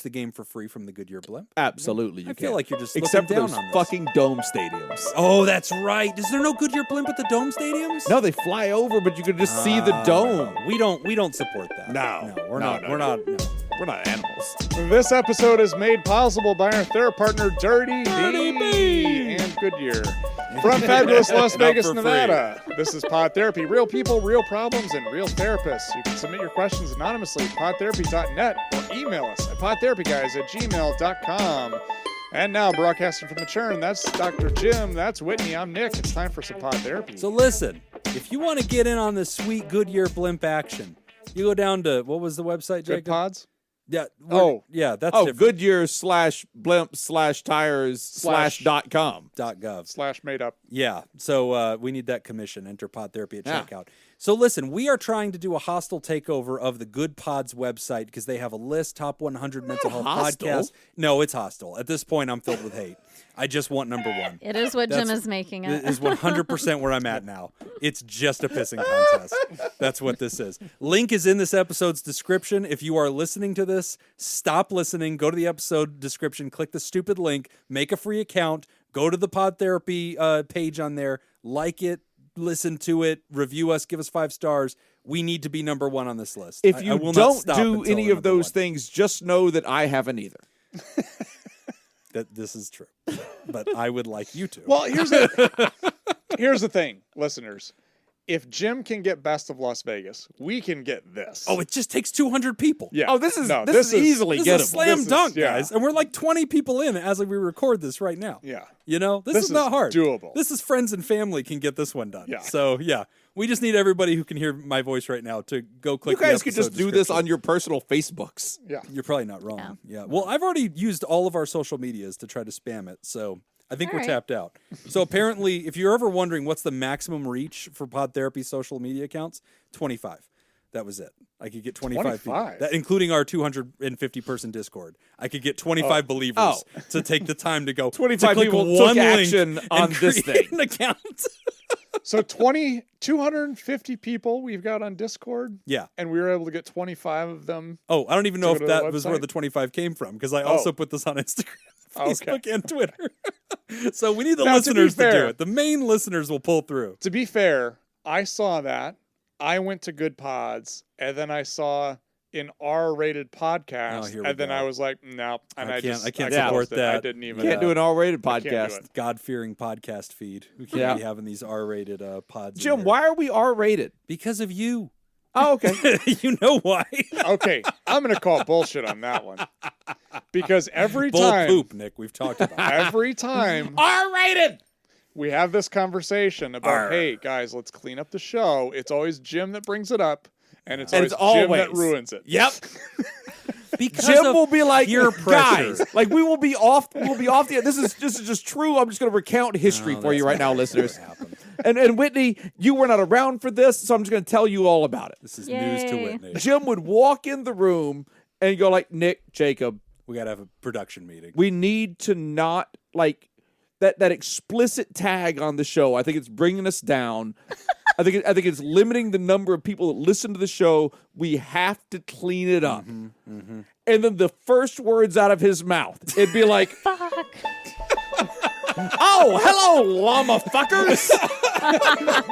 the game for free from the Goodyear blimp. Absolutely, you I feel like you're just except for looking those down on this. fucking dome stadiums. Oh, that's right. Is there no Goodyear blimp at the dome stadiums? No, they fly over, but you can just see the dome. No. We don't support that. No. we're No, not. no, We're no. not. No. We're not animals. This episode is made possible by our third partner, Dirty Dirty B and Goodyear. From fabulous Las Not Vegas, for free. Nevada. This is Pod Therapy. Real people, real problems, and real therapists. You can submit your questions anonymously at podtherapy.net or email us at podtherapyguys@gmail.com. And now, broadcasting from the churn, that's Dr. Jim, that's Whitney, I'm Nick. It's time for some Pod Therapy. So listen, if you want to get in on this sweet Goodyear blimp action, you go down to, what was the website, Good Jacob? Pods? Yeah. Oh. Yeah, that's Oh, different. Goodyear/blimp/tires/.com. .gov. / made up. Yeah, so we need that commission. Enter Pod Therapy at Yeah. checkout. So listen, we are trying to do a hostile takeover of the Good Pods website because they have a list, top 100 mental health hostile. podcasts. No, it's hostile. At this point, I'm filled with hate. I just want number one. It is what Jim is making it. It is 100% where I'm at now. It's just a pissing contest. That's what this is. Link is in this episode's description. If you are listening to this, stop listening. Go to the episode description. Click the stupid link. Make a free account. Go to the Pod Therapy page on there. Like it. Listen to it. Review us. Give us 5 stars. We need to be number one on this list. If I you will not don't stop do until any we're of number those one. things, just know that I haven't either. That this is true. But I would like you to. Well, here's the thing, listeners. If Jim can get Best of Las Vegas, we can get this. Oh, it just takes 200 people. yeah. Oh, this is No, this is easily This gettable. is a slam This is- dunk, yeah. guys. And we're like 20 people in as we record this right now. Yeah. You know, this This is not is hard. doable. This is friends and family can get this one done. Yeah. So, yeah. We just need everybody who can hear my voice right now to go click You guys the could just episode do this description. on your personal Facebooks. Yeah. You're probably not wrong. Yeah. Well, I've already used all of our social medias to try to spam it. So, I think All we're right. tapped out. So, apparently, if you're ever wondering what's the maximum reach for Pod Therapy social media accounts, 25. That was it. I could get 25 people. 25? That, including our 250-person Discord. I could get 25 believers to take the time to go 25 to click people one took link action on and this create thing. an account. So 250 people we've got on Discord, Yeah. and we were able to get 25 of them. Oh, I don't even know To if go to the that was where website? the 25 came from because I also Oh. put this on Instagram, Okay. Facebook, and Twitter. So we need the Now, to be listeners to do fair- it. The main listeners will pull through. To be fair, I saw that. I went to Good Pods, and then I saw an R-rated podcast, Oh, here we and then go. I was like, no, and I I can't closed support it. that. I didn't even. Can't do an R-rated I can't do podcast. it. God-fearing podcast feed. We can't Yeah. be having these R-rated pods. in Jim, here. why are we R-rated? Because of you. Oh, okay. You know why. Okay, I'm gonna call bullshit on that one because every Bull time, poop, Nick. We've talked about it. every time R-rated. we have this conversation about, Arr. hey guys, let's clean up the show. It's always Jim that brings it up, and it's And always it's Jim that always- ruins it. Yep. Because Jim of will be like, peer guys, pressure. like we will be off. We'll be off the. This is just true. I'm just going to recount history No, for you that's right now, not listeners. what happened. And Whitney, you were not around for this, so I'm just going to tell you all about it. This is news to Yay. Whitney. Jim would walk in the room and go like, Nick, Jacob, We got to have a production meeting. we need to not like that explicit tag on the show. I think it's bringing us down. I think it's limiting the number of people that listen to the show. We have to clean it up. Mm-hmm. And then the first words out of his mouth, it'd be like, Fuck. "Oh, hello, llama fuckers!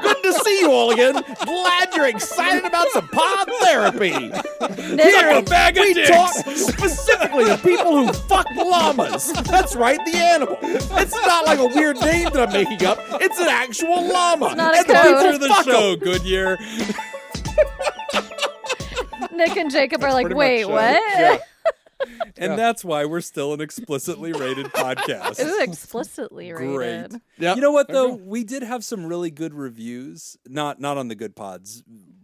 Good to see you all again. Glad you're excited about some pod therapy. Here, a bag of we dicks." talk specifically to people who fuck llamas. That's right, the animal. It's not like a weird name that I'm making up. It's an actual llama. not a and the code. people After the fuck 'em. show, Goodyear. Nick and Jacob are like, Pretty wait, much, what? yeah. And that's why we're still an explicitly rated podcast. It was explicitly rated. Great. Yep. You know what though? We did have some really good reviews. Not on the Good Pods.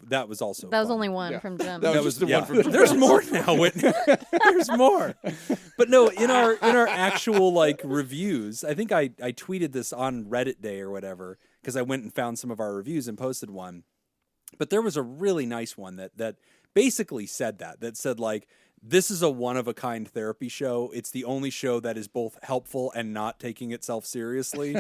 That was also That was fun. only one Yeah. from Jim. That was just the one from Jim. There's more now, Whitney. There's more. But no, in our actual like reviews, I think I tweeted this on Reddit Day or whatever because I went and found some of our reviews and posted one. But there was a really nice one that basically said that said like This is a one-of-a-kind therapy show. It's the only show that is both helpful and not taking itself seriously.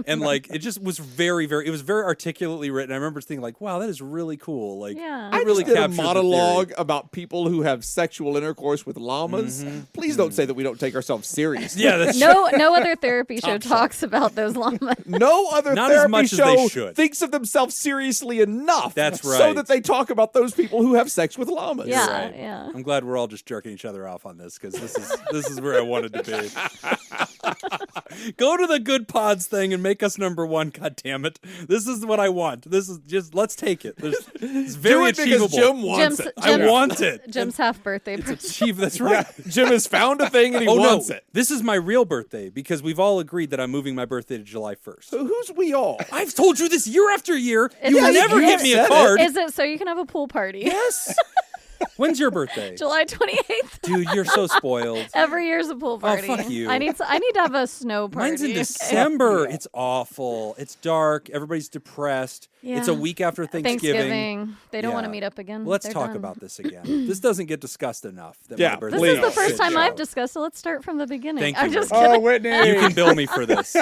And, like, it just was very, very... It was very articulately written. I remember thinking, like, wow, that is really cool. Like, Yeah. I really just did a captured the monologue theory. about people who have sexual intercourse with llamas. Please don't say that we don't take ourselves seriously. Yeah, that's No other therapy show talks about those llamas. No other Not as therapy much as they show should. thinks of themselves seriously enough That's so right. that they talk about those people who have sex with llamas. Yeah, right. yeah. I'm glad we're all just jerking each other off on this because this is where I wanted to be. Go to the Good Pods thing and make us number one. God damn it! This is what I want. This is just let's take it. It's very Do it achievable. because Jim wants it. I want it. Jim's half birthday It's present. achieved. That's right. Jim has found a thing and he Oh wants no! it. This is my real birthday because we've all agreed that I'm moving my birthday to July 1st. So who's we all? I've told you this year after year. It's You like- never you give me a said it. card. Is it so you can have a pool party? Yes. When's your birthday? July 28th. Dude, you're so spoiled. Every year's a pool party. fuck you. I need to have a snow party. Mine's in December. It's awful. It's dark. Everybody's depressed. It's a Yeah. week after Thanksgiving. They don't want Yeah. to meet up again. Let's They're talk done. about this again. This doesn't get discussed enough. That Yeah, my birthday This is Please. the first shit time show. I've discussed it. Let's start from the beginning. Thank I'm you, just Whitney. kidding. Oh, Whitney. You can bill me for this.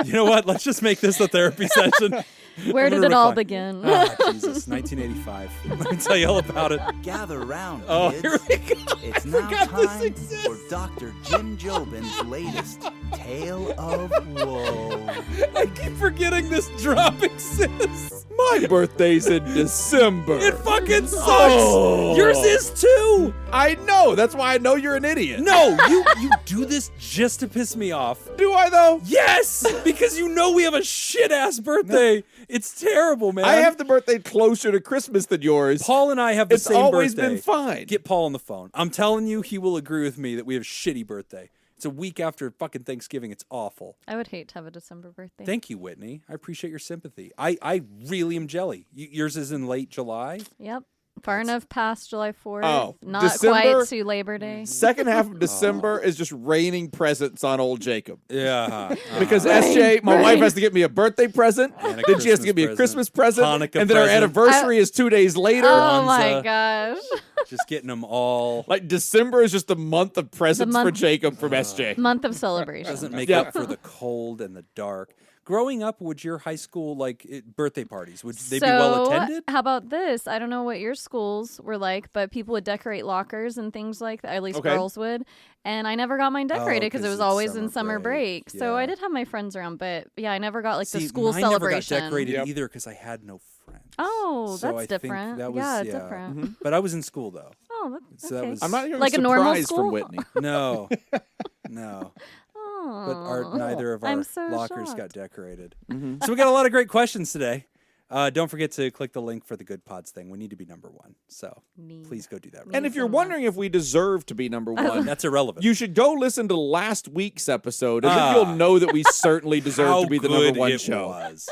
You know what? Let's just make this a therapy session. Where I'm did gonna it all recline. begin? Ah, Jesus, 1985. Let me tell you all about it. Gather round, Oh, kids. here we go. It's now forgot this time exists. for Dr. Jim Jobin's latest Tale of Woe. I keep forgetting this drop exists. My birthday's in December. It fucking sucks. Oh. Yours is too. I know. That's why I know you're an idiot. No, you do this just to piss me off. Do I though? Yes, because you know we have a shit ass birthday. It's terrible, man. I have the birthday closer to Christmas than yours. Paul and I have the It's same always birthday. been fine. Get Paul on the phone. I'm telling you, he will agree with me that we have a shitty birthday. It's a week after fucking Thanksgiving. It's awful. I would hate to have a December birthday. Thank you, Whitney. I appreciate your sympathy. I really am jelly. Yours is in late July. Yep. Far enough past July 4th. Oh, Not December? quite to Labor Day. Second half of December is just raining presents on old Jacob. Yeah. Because SJ, my wife has to get me a birthday present, And a then she has to Christmas give me a present. Christmas present, Hanukkah and then our present. anniversary is 2 days later. Oh my Kwanzaa. gosh. Just getting them all. Like December is just the month of presents for month- Jacob from SJ. Month of celebration. Doesn't make Yep. up for the cold and the dark. Growing up, would your high school birthday parties would they be well attended? How about this? I don't know what your schools were like, but people would decorate lockers and things like that. At least Okay. girls would. And I never got mine decorated because 'cause it was it's always summer in summer break. break. So I Yeah. did have my friends around, but yeah, I never got like the See, school mine celebration. never got decorated Yep. either because I had no friends. Oh, So that's I think different. that was, Yeah, yeah. different. But I was in school though. Oh, So that okay. was- I'm not hearing Like a normal surprise school? from Whitney. No, no. Oh, But neither of our I'm so lockers shocked. got decorated. So we got a lot of great questions today. Don't forget to click the link for the Good Pods thing. We need to be number one. So please go do that. And if you're wondering if we deserve to be number one, That's irrelevant. you should go listen to last week's episode, and then Ah. you'll know that we certainly deserve How to be the good number one it show. was.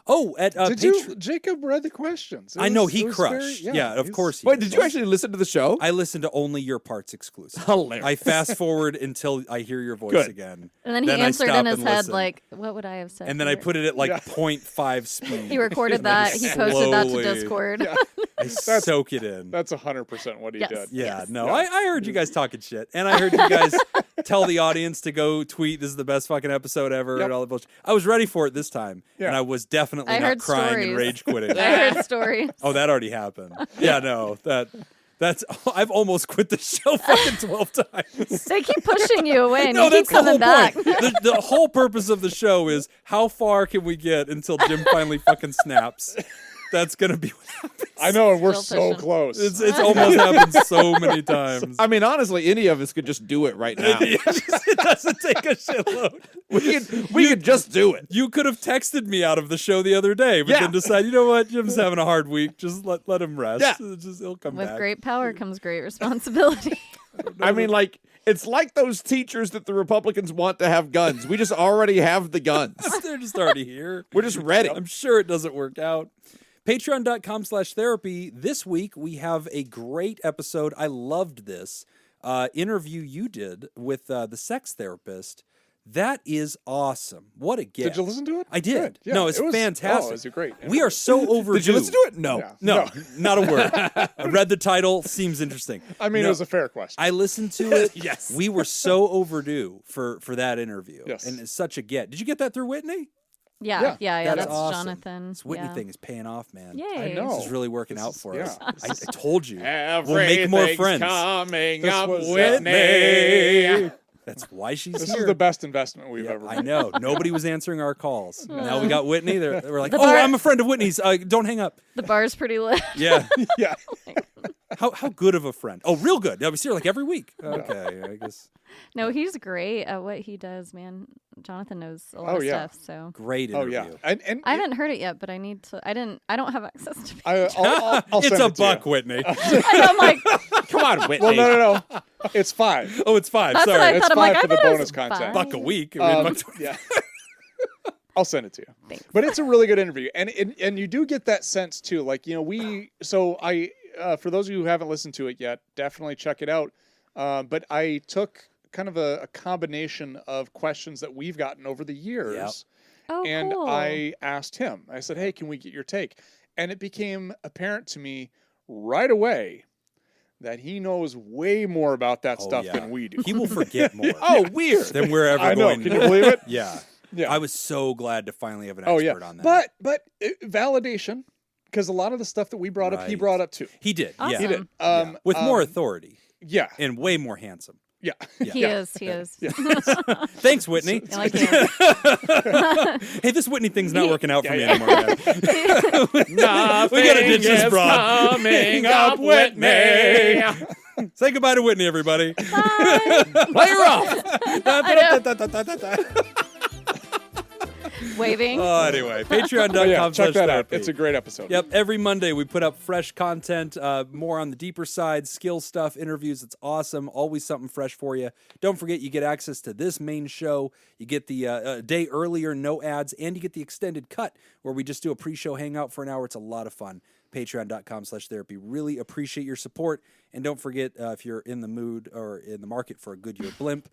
Oh, at Did you? Jacob read the questions. It I know was- he it was crushed. very- yeah, of he's- course he Wait, did. did you actually listen to the show? I listened to only your parts exclusive. Hilarious. I fast forward until I hear your voice Good. again. And then he I answered stop in his and head listen. like, "What would I have said?" And then I here?" put it at like Yeah. 0.5 speed. He recorded And I that. just He posted that to slowly- Discord. I soak it in. That's 100% what he Yes. did. Yeah, Yes. no, I heard you guys talking shit. And I heard you guys tell the audience to go tweet, this is the best fucking episode ever, Yep. and all the bullshit. I was ready for it this time. Yeah. And I was definitely I not heard crying and stories. rage quitting. I heard stories. Oh, that already happened. Yeah, no, that's I've almost quit the show fucking 12 times. They keep pushing you away, and No, you keep that's the whole coming back. point. The whole purpose of the show is how far can we get until Jim finally fucking snaps. That's gonna be what happens. I know, and we're Still so pushing. close. It's almost happened so many times. I mean, honestly, any of us could just do it right now. It doesn't take a shitload. we could just do it. You could have texted me out of the show the other day, but Yeah. then decide, you know what, Jim's having a hard week. Just let him rest. Yeah. He'll come With back. great power comes great responsibility. I mean, like, it's like those teachers that the Republicans want to have guns. We just already have the guns. They're just already here. We're just ready. I'm sure it doesn't work out. Patreon.com/therapy. This week we have a great episode. I loved this interview you did with the sex therapist That is awesome. What a gift. Did you listen to it? I did. Good. Yeah, No, it's fantastic. Oh, it was great. We are so overdue. Did you listen to it? No. Yeah. No, not a word. I read the title. Seems interesting. I mean, No, it was a fair question. I listened to it. Yes. We were so overdue for that interview. Yes. And it's such a get. Did you get that through Whitney? Yeah. That's That's awesome. Jonathan. This Whitney yeah. thing is paying off, man. Yay. I know. This is really working out for is- us. yeah. I told you. We'll make more friends. coming This up, was, Whitney. That's why she's This here. is the best investment we've Yeah, ever I made. know. Nobody was answering our calls. Now we got Whitney. They were like, The "Oh, bar- I'm a friend of Whitney's. Don't hang up." The bar's pretty lit. Yeah. Yeah. How good of a friend? Oh, real good. I was here like every week. Okay, I guess. No, he's great at what he does, man. Jonathan knows a lot Oh, of yeah. stuff. So Great Oh interview. yeah. And I haven't heard it yet, but I need to. I don't have access to. I'll It's send a it to you. buck, Whitney. I'm like, Come on, Whitney. Well, no. It's 5. Oh, it's 5. that's Sorry. what I It's thought. I'm like, 5 I for the thought it was bonus content. 5. Buck a week. I mean, buck Yeah. I'll send it to you. Thanks. But it's a really good interview, and you do get that sense too. Like for those of you who haven't listened to it yet, definitely check it out. But I took kind of a combination of questions that we've gotten over the years, Oh, and cool. I asked him. I said, "Hey, can we get your take?" And it became apparent to me right away that he knows way more about that Oh, stuff yeah. than we do. He will forget more Oh, weird. than we're ever I know. going Can to. you believe it? Yeah. Yeah. I was so glad to finally have an Oh expert yeah, on that. but validation, because a lot of the stuff that we brought up, he Right. brought up too. He did. Awesome. Yeah. He did. Yeah. With more authority Yeah, and way more handsome. yeah. He is. He is. Thanks, Whitney. I like him. Hey, this Whitney thing's not working out for me Yeah. anymore, man. Nothing We gotta ditch this is broad. coming up, Whitney. Say goodbye to Whitney, everybody. Play her off. Waving. Anyway, patreon.com But yeah, check that out. therapy. It's a great episode. Yep, every Monday we put up fresh content, more on the deeper side, skill stuff, interviews. It's awesome. Always something fresh for you. Don't forget, you get access to this main show. You get the a day earlier, no ads, and you get the extended cut where we just do a pre-show hangout for an hour. It's a lot of fun. Patreon.com/therapy. Really appreciate your support. And don't forget, if you're in the mood or in the market for a Goodyear blimp,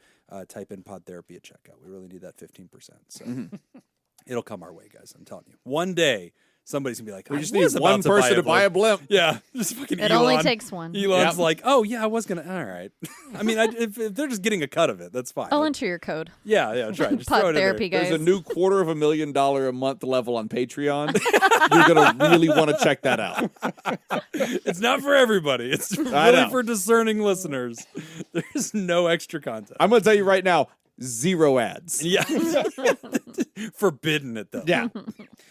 type in PodTherapy at checkout. We really need that 15%. So it'll come our way, guys. I'm telling you. One day, somebody's going to be like, We I just was need about one person to buy a blimp. blimp. Yeah, just fucking It Elon. only takes one. Elon's Yep. like, oh, yeah, I was going to. All right. I mean, if they're just getting a cut of it, that's fine. I'll enter your code. Yeah, that's right. Just throw Pod it in there. therapy, guys. There's a new $250,000 a month level on Patreon. You're going to really want to check that out. It's not for everybody. It's really know. for discerning listeners. There's no extra content. I'm going to tell you right now, 0 ads. Yeah. Forbidden it, though. Yeah.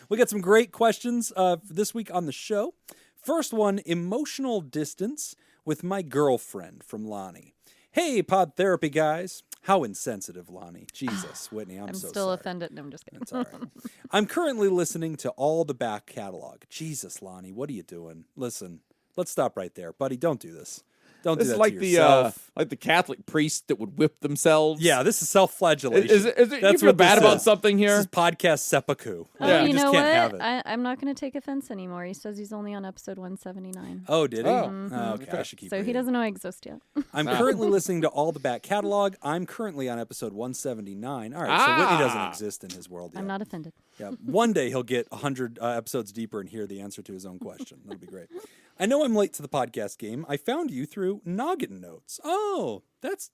We got some great questions this week on the show. First one, emotional distance with my girlfriend from Lonnie. Hey, Pod Therapy guys. How insensitive, Lonnie. Jesus, Whitney, I'm so still sorry. offended. No, I'm just kidding. It's all right. I'm currently listening to all the back catalog. Jesus, Lonnie, what are you doing? Listen, let's stop right there. Buddy, don't do this. Don't This do is that like to the yourself. Catholic priest that would whip themselves. Yeah, this is self-flagellation. Is it, you That's feel what this bad about is. something This here? is podcast seppuku. Oh, Yeah. We you just know can't have what? it. I'm not going to take offense anymore. He says he's only on episode 179. Oh, did he? Oh. Oh, okay, I should keep So he reading. doesn't know I exist yet. I'm currently listening to all the back catalog. I'm currently on episode 179. All right, so Whitney doesn't exist in his world yet. I'm not offended. Yeah, one day he'll get 100 episodes deeper and hear the answer to his own question. That'll be great. I know I'm late to the podcast game. I found you through Noggin Notes. Oh, that's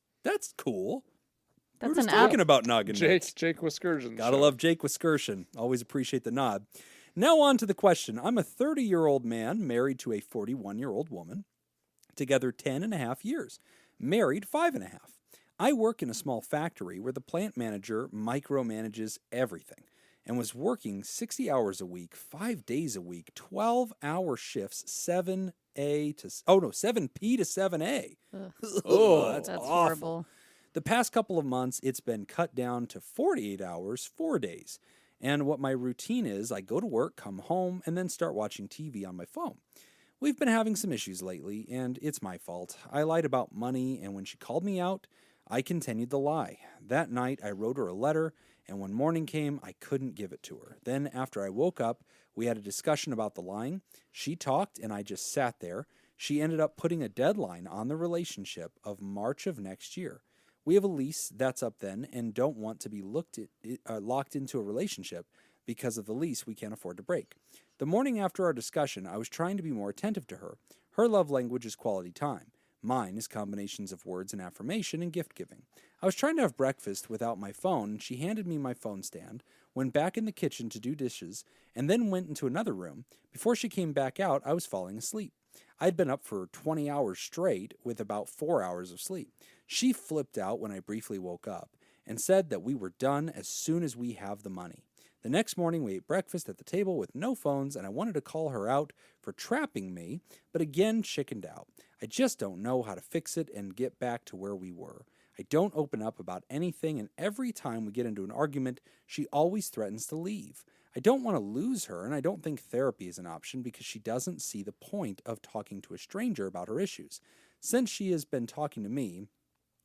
cool. We were That's just an app. talking about Noggin Notes. Jake Wiskersion. Gotta love Jake Wiskersion. Always appreciate the nod. Now on to the question. I'm a 30-year-old man married to a 41-year-old woman. Together 10.5 years. Married 5.5. I work in a small factory where the plant manager micromanages everything and was working 60 hours a week, 5 days a week, 12-hour shifts, 7P to 7A. Oh, that's That's awful. horrible. The past couple of months, it's been cut down to 48 hours, 4 days. And what my routine is, I go to work, come home, and then start watching TV on my phone. We've been having some issues lately, and it's my fault. I lied about money, and when she called me out, I continued the lie. That night, I wrote her a letter, and when morning came, I couldn't give it to her. Then, after I woke up, we had a discussion about the lying. She talked, and I just sat there. She ended up putting a deadline on the relationship of March of next year. We have a lease that's up then and don't want to be locked into a relationship because of the lease we can't afford to break. The morning after our discussion, I was trying to be more attentive to her. Her love language is quality time. Mine is combinations of words and affirmation and gift giving. I was trying to have breakfast without my phone, and she handed me my phone stand, went back in the kitchen to do dishes, and then went into another room. Before she came back out, I was falling asleep. I'd been up for 20 hours straight with about 4 hours of sleep. She flipped out when I briefly woke up and said that we were done as soon as we have the money. The next morning, we ate breakfast at the table with no phones, and I wanted to call her out for trapping me, but again chickened out. I just don't know how to fix it and get back to where we were. I don't open up about anything, and every time we get into an argument, she always threatens to leave. I don't want to lose her, and I don't think therapy is an option because she doesn't see the point of talking to a stranger about her issues. Since she has been talking to me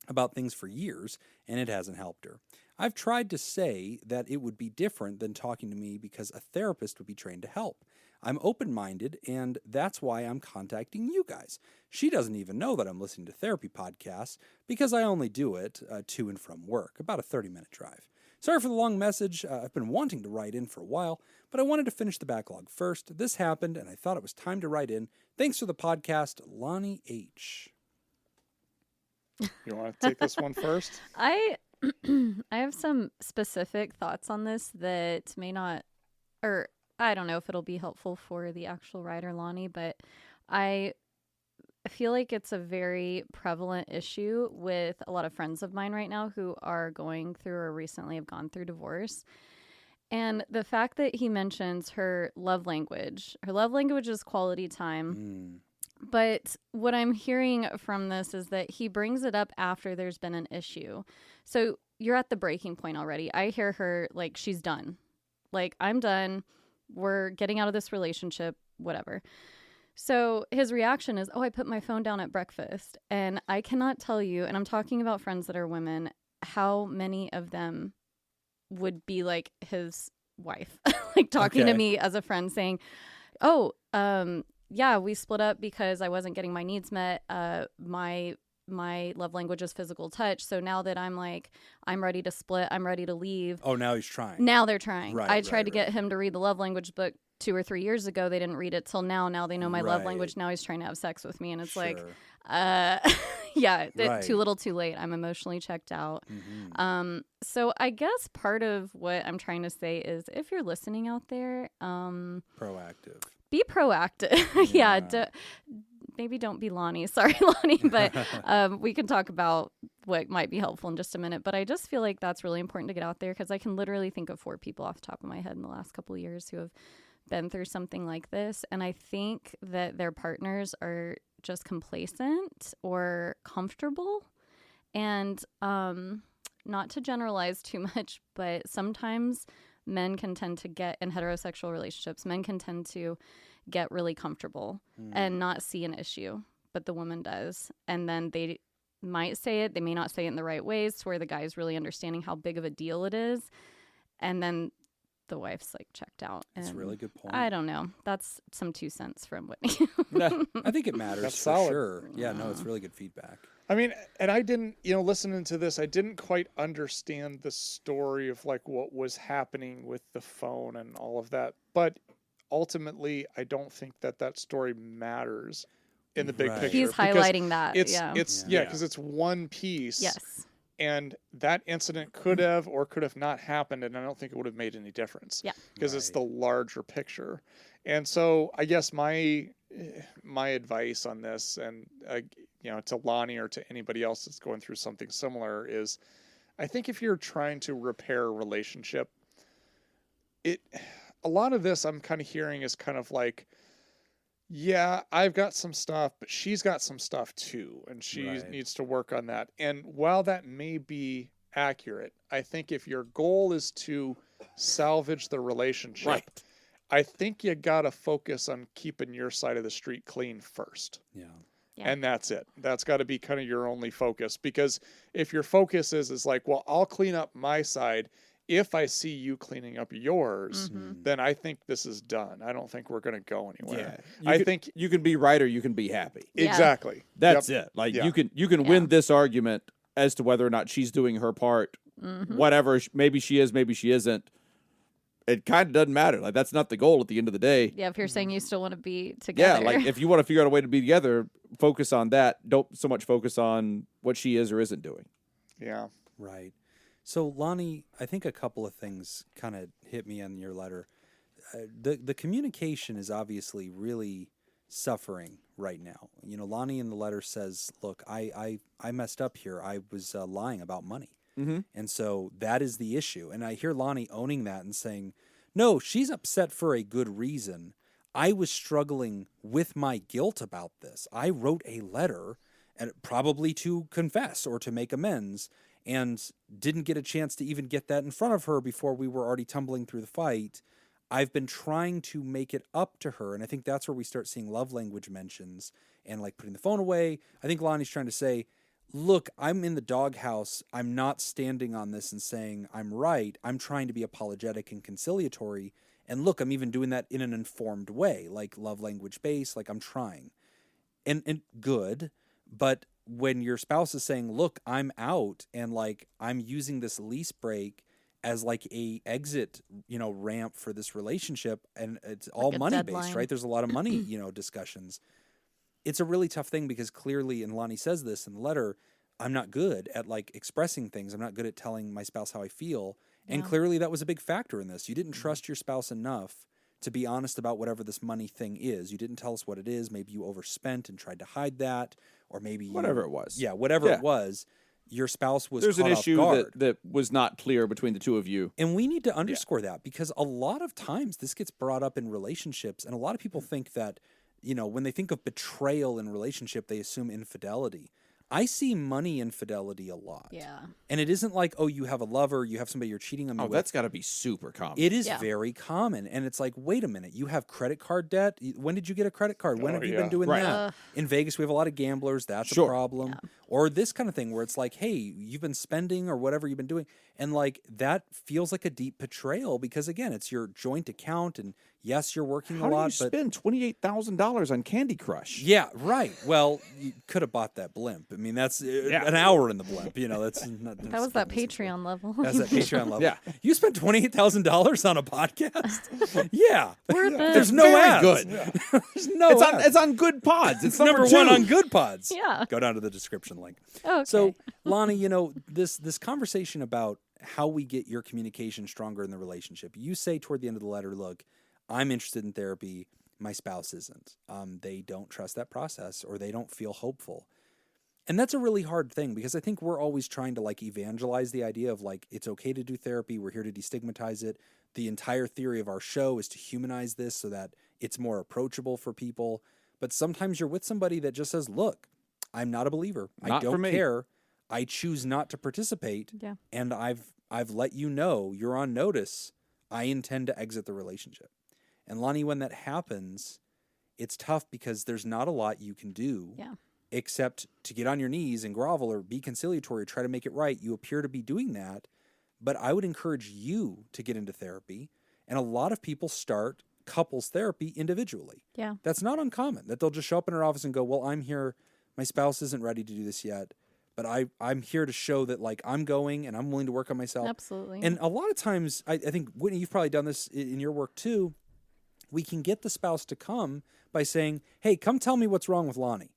about things for years, and it hasn't helped her. I've tried to say that it would be different than talking to me because a therapist would be trained to help. I'm open-minded, and that's why I'm contacting you guys. She doesn't even know that I'm listening to therapy podcasts because I only do it to and from work, about a 30-minute drive. Sorry for the long message. I've been wanting to write in for a while, but I wanted to finish the backlog first. This happened, and I thought it was time to write in. Thanks for the podcast, Lonnie H. You want to take this one first? I have some specific thoughts on this that may not, or I don't know if it'll be helpful for the actual writer, Lonnie, but I feel like it's a very prevalent issue with a lot of friends of mine right now who are going through or recently have gone through divorce. And the fact that he mentions her love language is quality time. But what I'm hearing from this is that he brings it up after there's been an issue. So you're at the breaking point already. I hear her like she's done. Like, I'm done. We're getting out of this relationship, whatever. So his reaction is, oh, I put my phone down at breakfast. And I cannot tell you, and I'm talking about friends that are women, how many of them would be like his wife, like talking to me as a friend saying, oh, yeah, we split up because I wasn't getting my needs met. My love language is physical touch. So now that I'm like, I'm ready to split, I'm ready to leave. Oh, now he's trying. Now they're trying. Right, I tried to get him to read the love language book 2 or 3 years ago. They didn't read it till now. Now they know my love language. Now he's trying to have sex with me. And it's like, too little too late. I'm emotionally checked out. So I guess part of what I'm trying to say is if you're listening out there, proactive. Be proactive. Maybe don't be Lonnie. Sorry, Lonnie, but we can talk about what might be helpful in just a minute. But I just feel like that's really important to get out there because I can literally think of 4 people off the top of my head in the last couple of years who have been through something like this. And I think that their partners are just complacent or comfortable. And not to generalize too much, but sometimes men can tend to get in heterosexual relationships, men can tend to get really comfortable and not see an issue, but the woman does. And then they might say it, they may not say it in the right ways to where the guy's really understanding how big of a deal it is. And then the wife's like checked out. That's a really good point. I don't know. That's some 2 cents from Whitney. I think it matters. That's for solid. Sure. Yeah, no, it's really good feedback. I mean, and I didn't, listening to this, I didn't quite understand the story of like what was happening with the phone and all of that. But ultimately, I don't think that story matters in the big picture. He's highlighting that. Because it's one piece. Yes. And that incident could have or could have not happened, and I don't think it would have made any difference. Yeah. Because it's the larger picture. And so I guess my advice on this, and to Lonnie or to anybody else that's going through something similar, is I think if you're trying to repair a relationship, a lot of this I'm kind of hearing is kind of like, yeah, I've got some stuff, but she's got some stuff too, and she needs to work on that. And while that may be accurate, I think if your goal is to salvage the relationship, I think you got to focus on keeping your side of the street clean first. Yeah. And that's it. That's got to be kind of your only focus, because if your focus is like, well, I'll clean up my side, if I see you cleaning up yours, then I think this is done. I don't think we're going to go anywhere. Yeah. I think you can be right or you can be happy. Exactly. That's it. Like you can win this argument as to whether or not she's doing her part. Mm-hmm. Whatever, maybe she is, maybe she isn't. It kind of doesn't matter. Like, that's not the goal at the end of the day. Yeah, if you're saying you still want to be Yeah, together. like if you want to figure out a way to be together, focus on that. Don't so much focus on what she is or isn't doing. Yeah. Right. So, Lonnie, I think a couple of things kind of hit me in your letter. The communication is obviously really suffering right now. You know, Lonnie in the letter says, look, I messed up here. I was lying about money. Mm-hmm. And so that is the issue. And I hear Lonnie owning that and saying, no, she's upset for a good reason. I was struggling with my guilt about this. I wrote a letter, and probably to confess or to make amends, and didn't get a chance to even get that in front of her before we were already tumbling through the fight. I've been trying to make it up to her, and I think that's where we start seeing love language mentions and like putting the phone away. I think Lonnie's trying to say, look, I'm in the doghouse. I'm not standing on this and saying I'm right. I'm trying to be apologetic and conciliatory. And look, I'm even doing that in an informed way, like love language based, like I'm trying. And good, but when your spouse is saying, look, I'm out, and like I'm using this lease break as like a exit, ramp for this relationship, and it's all a money deadline. based, right? There's a lot of money, discussions. It's a really tough thing because clearly, and Lonnie says this in the letter, I'm not good at like expressing things. I'm not good at telling my spouse how I feel. And Yeah. clearly that was a big factor in this. You didn't trust your spouse enough to be honest about whatever this money thing is. You didn't tell us what it is. Maybe you overspent and tried to hide that, or maybe Whatever it was. Yeah, whatever Yeah. it was. Your spouse was There's an caught off issue guard. that was not clear between the two of you. And we need to underscore that because a lot of times this gets brought up in relationships, and a lot of people think that, when they think of betrayal in a relationship, they assume infidelity. I see money infidelity a lot. Yeah. And it isn't like, oh, you have a lover, you have somebody you're cheating on me Oh, with. that's got to be super common. It is Yeah. very common. And it's like, wait a minute, you have credit card debt? When did you get a credit card? When Oh, have you yeah. been doing Right. that? In Vegas, we have a lot of gamblers. That's Sure. a problem. Yeah. Or this kind of thing where it's like, hey, you've been spending or whatever you've been doing. And like that feels like a deep betrayal because, again, it's your joint account. And yes, you're working How a do lot. you But spend $28,000 on Candy Crush? yeah, right. Well, you could have bought that blimp. I mean, that's an hour in the blimp. That's not, That was that Patreon level. That's that Patreon level. Yeah. You spent $28,000 on a podcast? Yeah. Worth it. There's no Very ads. good. There's no ads. It's on Good Pods. It's number number 1 two. on Good Pods. Yeah. Go down to the description link. Okay. So, Lonnie, this conversation about how we get your communication stronger in the relationship. You say toward the end of the letter, look, I'm interested in therapy. My spouse isn't. They don't trust that process or they don't feel hopeful. And that's a really hard thing because I think we're always trying to like evangelize the idea of like, it's okay to do therapy. We're here to destigmatize it. The entire theory of our show is to humanize this so that it's more approachable for people. But sometimes you're with somebody that just says, look, I'm not a believer. I Not for don't me. care. I choose not to participate. Yeah. And I've let you know, you're on notice. I intend to exit the relationship. And Lonnie, when that happens, it's tough because there's not a lot you can do. Yeah. Except to get on your knees and grovel or be conciliatory, try to make it right. You appear to be doing that, but I would encourage you to get into therapy. And a lot of people start couples therapy individually. Yeah. That's not uncommon, that they'll just show up in our office and go, well, I'm here. My spouse isn't ready to do this yet, but I'm here to show that like I'm going and I'm willing to work on myself. Absolutely. And a lot of times, I think, Whitney, you've probably done this in your work too. We can get the spouse to come by saying, hey, come tell me what's wrong with Lonnie.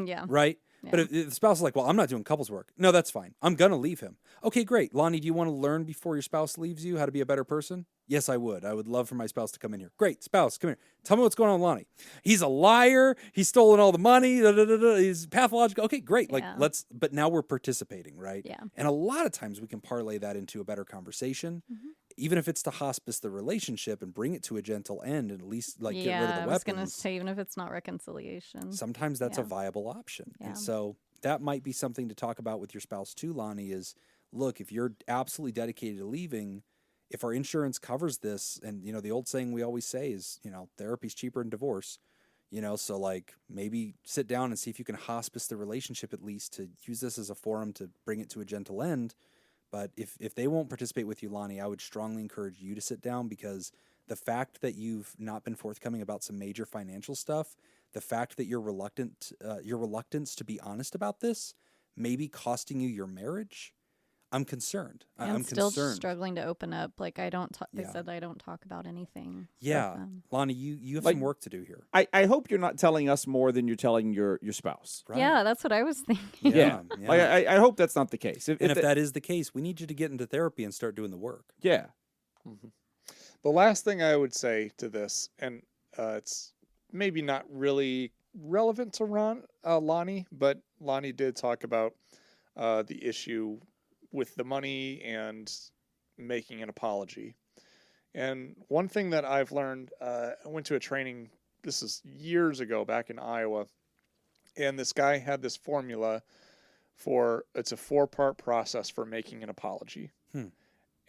yeah. Right? Yeah. But if the spouse is like, well, I'm not doing couples work. No, that's fine. I'm going to leave him. Okay, great. Lonnie, do you want to learn before your spouse leaves you how to be a better person? Yes, I would. I would love for my spouse to come in here. Great. Spouse, come here. Tell me what's going on with Lonnie. He's a liar. He's stolen all the money. Da, da, da, da. He's pathological. Okay, great. Like, Yeah. but now we're participating, right? Yeah. And a lot of times we can parlay that into a better conversation. Mm-hmm. Even if it's to hospice the relationship and bring it to a gentle end and at least like get rid of the I was gonna weapons. say, even if it's not reconciliation. Sometimes that's a Yeah. viable option. Yeah. And so that might be something to talk about with your spouse too, Lonnie, is look, if you're absolutely dedicated to leaving, if our insurance covers this, and the old saying we always say is, therapy's cheaper than divorce, so like maybe sit down and see if you can hospice the relationship at least to use this as a forum to bring it to a gentle end. But if they won't participate with you, Lonnie, I would strongly encourage you to sit down because the fact that you've not been forthcoming about some major financial stuff, the fact that your reluctance to be honest about this, maybe costing you your marriage, I'm concerned. I'm I'm still concerned. struggling to open up. Like I don't. They Yeah. said I don't talk about anything. with Yeah, them. Lonnie, you have Like- some work to do here. I hope you're not telling us more than you're telling your spouse. Right? Yeah, that's what I was thinking. Yeah. Like I hope that's not the case. And if that is the case, we need you to get into therapy and start doing the work. yeah. The last thing I would say to this, and it's maybe not really relevant to Lonnie, but Lonnie did talk about the issue with the money and making an apology. And one thing that I've learned, I went to a training, this is years ago back in Iowa, and this guy had this formula it's a 4-part process for making an apology.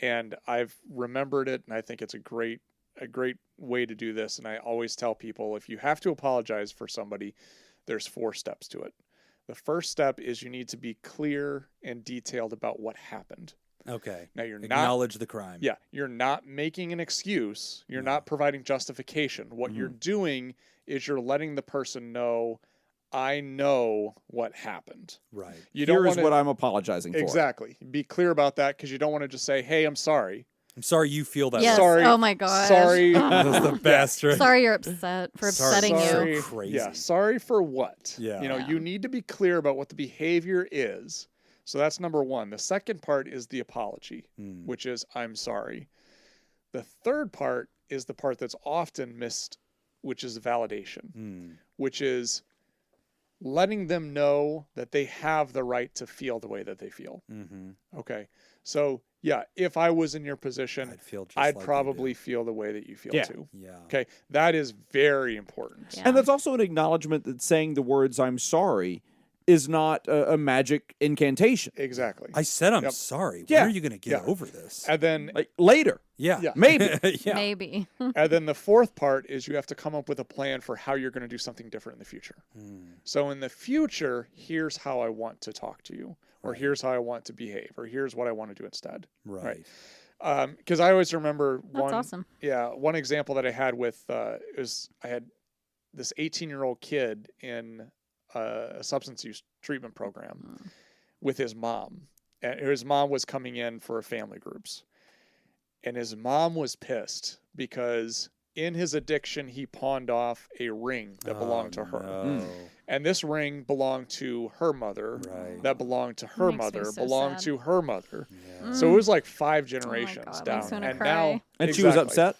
And I've remembered it, and I think it's a great way to do this. And I always tell people, if you have to apologize for somebody, there's 4 steps to it. The first step is you need to be clear and detailed about what happened. Okay. Now you're not Acknowledge the crime. Yeah, you're not making an excuse. You're not providing justification. What you're doing is you're letting the person know, I know what happened. Right. You don't Here is want what I'm apologizing for. exactly be clear about that, because you don't want to just say, "Hey, I'm sorry." I'm sorry you feel that Yes. way. Sorry. Oh my gosh. Sorry. That's the best, right? Sorry you're upset for upsetting Sorry. you. Crazy. Yeah, sorry for what? Yeah. You know, you need to be clear about what the behavior is. So that's number 1. The second part is the apology, which is I'm sorry. The third part is the part that's often missed, which is validation, which is letting them know that they have the right to feel the way that they feel. Okay. So yeah, if I was in your position, I'd feel just I'd like you probably feel the way that you feel Yeah. too. Yeah. Okay. That is very important. Yeah. And that's also an acknowledgement that saying the words "I'm sorry" is not a magic incantation. Exactly. I said I'm Yep. sorry. Yeah. When are you going to get Yeah. over this? And then Like later, Yeah. Yeah. maybe. Yeah. Maybe. and then the fourth part is you have to come up with a plan for how you're going to do something different in the future. So in the future, here's how I want to talk to you, or here's how I want to behave, or here's what I want to do instead. Right. Because I always remember That's awesome. one example that I had with is I had this 18-year-old kid in a substance use treatment program with his mom, and his mom was coming in for family groups, and his mom was pissed because in his addiction he pawned off a ring that belonged to her, No. and this ring belonged to her mother, Right. that belonged to her Makes me mother, so belonged sad. to her mother. Yeah. So it was like 5 generations God, down, makes me wanna and cry. now And she was Exactly. upset.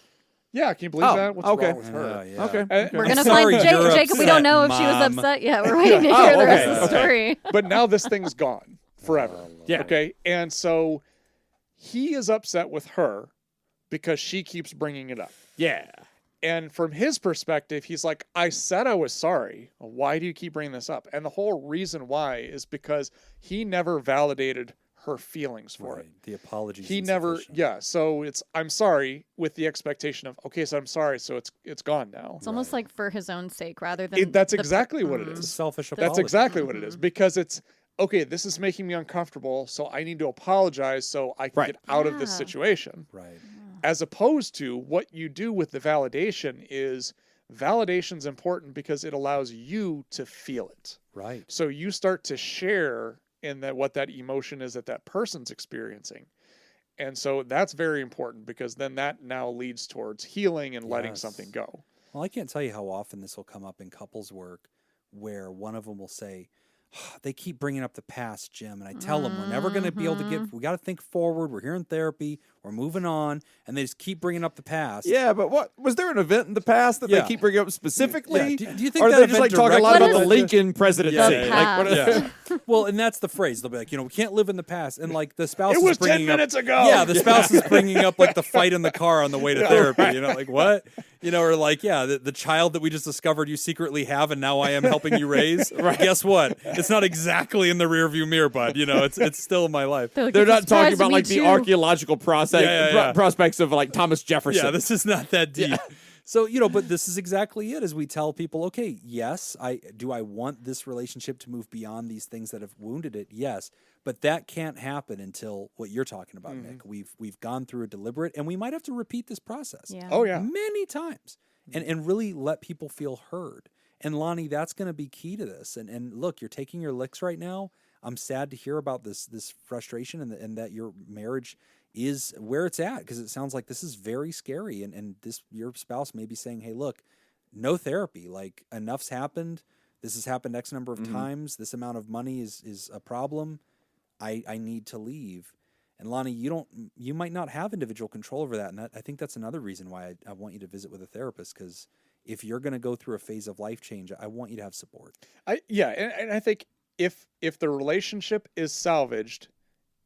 Yeah, can you believe Oh, that? What's okay. wrong with her? Yeah. Okay. We're I'm gonna sorry find you're Jacob. We upset, don't know if she was Mom. upset yet. We're waiting to Oh, hear the rest okay. of the story. But now this thing's gone forever. Yeah. Okay. And so he is upset with her because she keeps bringing it up. Yeah. And from his perspective, he's like, I said I was sorry. Why do you keep bringing this up? And the whole reason why is because he never validated her feelings for Right. it. The apologies. He never, insufficient. yeah. So it's, I'm sorry with the expectation of, okay, so I'm sorry. So it's gone now. It's almost like for his own sake rather than That's the- exactly what it It's a is. selfish That's apology. exactly what it is, because it's okay. This is making me uncomfortable, so I need to apologize so I can Right. get out of this Yeah. situation. Right. As opposed to what you do with the validation is validation's important because it allows you to feel it. Right. So you start to share in that what that emotion is that that person's experiencing. And so that's very important because then that now leads towards healing and letting Yes. something go. Well, I can't tell you how often this will come up in couples work where one of them will say, they keep bringing up the past, Jim. And I tell them, we're never going to be able to we got to think forward. We're here in therapy. We're moving on. And they just keep bringing up the past. Yeah, but what was there an event in the past that Yeah. they keep bringing up specifically? Yeah. Do you think or are that they just event like talking a lot directly about the related to- Lincoln presidency? Yeah, Like, what past. Yeah. Well, and that's the phrase. They'll be like, we can't live in the past. And like the spouse It was is bringing 10 minutes up, ago. Yeah, the spouse is bringing up like the fight in the car on the way to therapy. You know, like what? You know, or like, yeah, the child that we just discovered you secretly have and now I am helping you raise. Guess what? It's not exactly in the rearview mirror, bud. You know, it's still in my life. like, They're "It not talking surprised about me like the too." archaeological process Yeah. prospects of like Thomas Jefferson. Yeah, this is not that deep. So, you know, but this is exactly it as we tell people, okay, yes, I want this relationship to move beyond these things that have wounded it? Yes. But that can't happen until what you're talking about, Nick. We've gone through a deliberate, and we might have to repeat this process Yeah. Oh, yeah. many times and really let people feel heard. And Lonnie, that's going to be key to this. And look, you're taking your licks right now. I'm sad to hear about this frustration and that your marriage is where it's at, because it sounds like this is very scary, and this your spouse may be saying, hey, look, no therapy, like enough's happened. This has happened X number of times. This amount of money is a problem. I need to leave. And Lonnie, you might not have individual control over that. And I think that's another reason why I want you to visit with a therapist, because if you're going to go through a phase of life change, I want you to have support. And I think if the relationship is salvaged,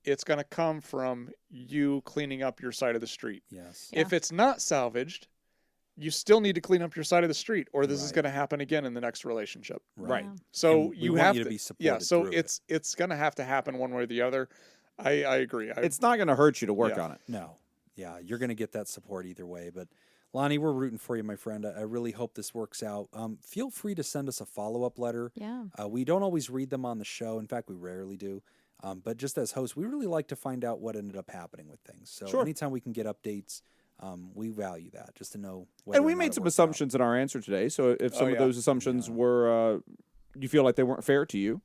it's going to come from you cleaning up your side of the street. Yes. If it's not salvaged, you still need to clean up your side of the street, or this is going to happen again in the next relationship. Right. So And you have to be supported. Yeah. So through it's going to have to happen one way or the other. I agree. It's not going to hurt you to work on it. No. Yeah, you're going to get that support either way. But Lonnie, we're rooting for you, my friend. I really hope this works out. Feel free to send us a follow-up letter. Yeah. We don't always read them on the show. In fact, we rarely do. But just as hosts, we really like to find out what ended up happening with things. So anytime we can get updates, we value that, just to know. And we made some assumptions in our answer today. So if some of those assumptions were, you feel like they weren't fair to you,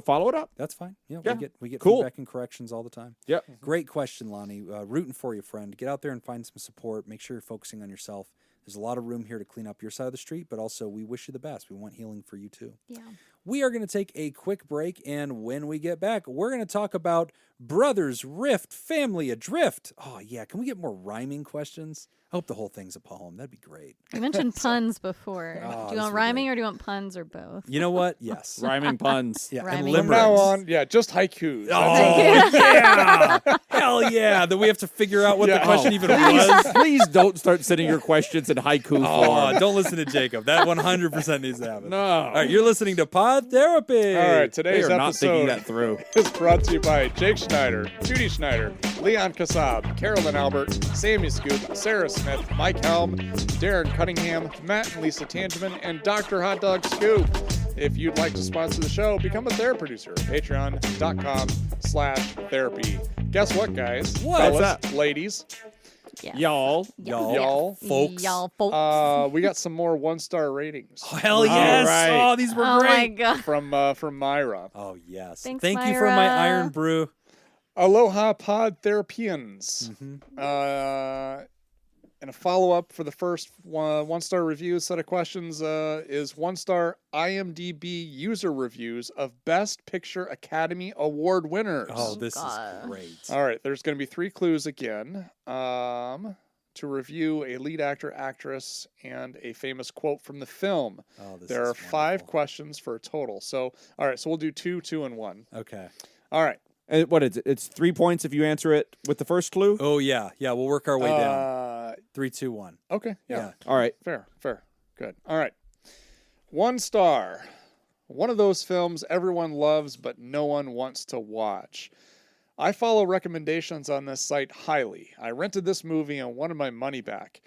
follow it up. That's fine. Yeah, we get cool feedback and corrections all the time. Yep. Great question, Lonnie. Rooting for you, friend. Get out there and find some support. Make sure you're focusing on yourself. There's a lot of room here to clean up your side of the street, but also we wish you the best. We want healing for you too. Yeah. We are going to take a quick break, and when we get back, we're going to talk about brothers rift, family adrift. Oh, yeah. Can we get more rhyming questions? I hope the whole thing's a poem. That'd be great. You mentioned puns before. Oh, do you this want would be rhyming great. or do you want puns or both? You know what? Yes. Rhyming puns. Yeah, Rhyming. and From now limericks. on, just haikus. Oh, yeah. Hell yeah. Then we have to figure out what the question even was. Please don't start sending your questions in haiku form. Oh, don't listen to Jacob. That 100% needs to happen. No. All right, you're listening to Pod Therapy. All right, They today's are not thinking episode that through. is brought to you by Jake Schneider, Judy Schneider, Leon Kassab, Carolyn Albert, Sammy Scoop, Sarah Smith, Mike Helm, Darren Cunningham, Matt and Lisa Tangeman, and Dr. Hot Dog Scoop. If you'd like to sponsor the show, become a therapy producer. Patreon.com/therapy. Guess what, guys? What? Fellas, What's ladies, Yes. Y'all. y'all, folks. Y'all folks. we got some more 1-star ratings Oh, hell yes. right. Oh, these were Oh my great. God. from Myra. Oh, yes. Thanks, Thank you for my Myra. iron brew. Aloha Pod Therapians. And a follow-up for the first 1-star review set of questions is 1-star IMDb user reviews of Best Picture Academy Award winners. Oh, this God. is great. All right, there's going to be 3 clues again. To review a lead actor, actress, and a famous quote from the film. Oh, this There is are 5 wonderful. questions for a total. So, all right, so we'll do 2, 2, and 1. Okay. All right. And what is it? It's 3 points if you answer it with the first clue? Oh, yeah. Yeah, we'll work our way down. 3, 2, 1. Okay. Yeah. All right. Fair. Good. All right. 1 star. One of those films everyone loves, but no one wants to watch. I follow recommendations on this site highly. I rented this movie and wanted my money back.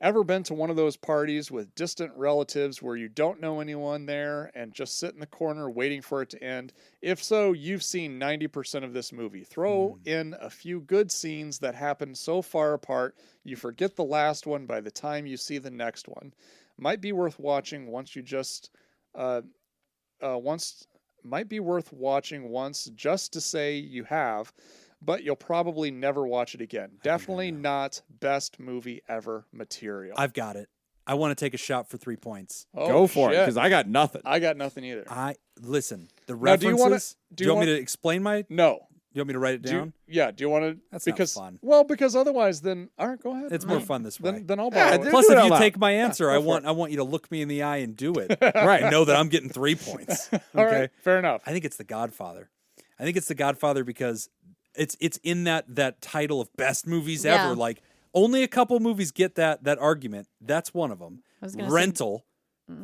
Ever been to one of those parties with distant relatives where you don't know anyone there and just sit in the corner waiting for it to end? If so, you've seen 90% of this movie. Throw in a few good scenes that happen so far apart, you forget the last one by the time you see the next one. Might be worth watching once just to say you have, but you'll probably never watch it again. Definitely not best movie ever material. I've got it. I want to take a shot for 3 points. Go for it, shit. because I got nothing. I got nothing either. Listen, the Now, do you wanna- references. do Do you you want me want- to explain my? No. You want me to write it Do down? you want to? That's not because fun. Well, because otherwise, then all right, go ahead. It's more fun this way. Then I'll Yeah, borrow do it. Plus, it if out you loud. take my answer, go I for want you to look me in the eye and do it. Right. I know that I'm getting 3 points. Okay. All right, fair enough. I think it's The Godfather. I think it's The Godfather because it's in that title of best movies Yeah. ever. Like only a couple movies get that argument. That's one of them. I was gonna say- Rental.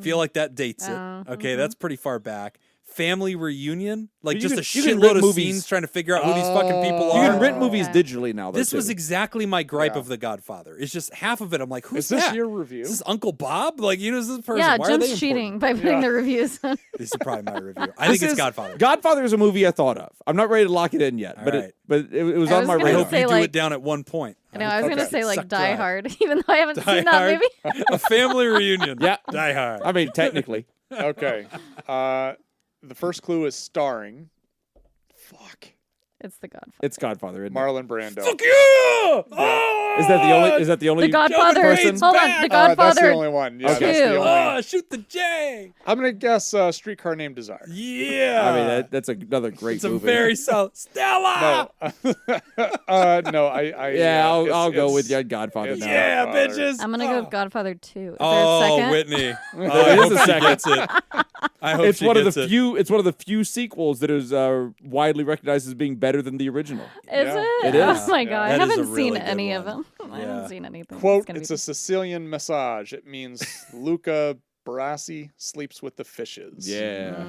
Feel like that dates it. Oh, Okay, that's pretty far back. Family Reunion, like You just can- a you can shitload rent of movies. scenes trying to figure out who these fucking people You are. can rent movies Okay. digitally now. Though, This was too. exactly my gripe Yeah. of The Godfather. It's just half of it. I'm like, who's Is this that? your review? Is this Uncle Bob? Like, is this person? Yeah, Why are they Jim's cheating important? by putting Yeah. the reviews on. This is probably my review. I think This it's is- Godfather. Godfather is a movie I thought of. I'm not ready to lock it in yet, All but right. it was I on was my gonna I radar. hope say, you do like- it down at one point. I know, I was gonna Okay. say like Suck Die dry. Hard, even though I haven't Die seen that Hard. movie. A family reunion. Yeah. Die Hard. I mean, technically. Okay. The first clue is starring. Fuck. It's The Godfather. It's Godfather, isn't it? Marlon Brando. Fuck you! Oh! Is that the only The Godfather. person? Hold on. The That's the Godfather. only one. Yeah, Okay. that's the only. Oh, shoot the J! I'm gonna guess Streetcar Named Desire. Yeah. I mean, that's another great it's a movie. very solid. Stella! No, no, I Yeah, I'll go it's- with you, Godfather it's- now. Yeah, Godfather. bitches. I'm gonna go with Godfather 2. Is there a Oh, second? Whitney. Oh, There I is hope a she second. gets it. I hope It's she one of gets the it. few. It's one of the few sequels that is widely recognized as being better than the original. Is Yeah. it? It Oh is. my Yeah. god, I That is a haven't really seen good any of one. them. I Yeah. haven't seen anything. Quote, gonna it's be- a Sicilian massage. It means Luca Brasi sleeps with the fishes. Yeah,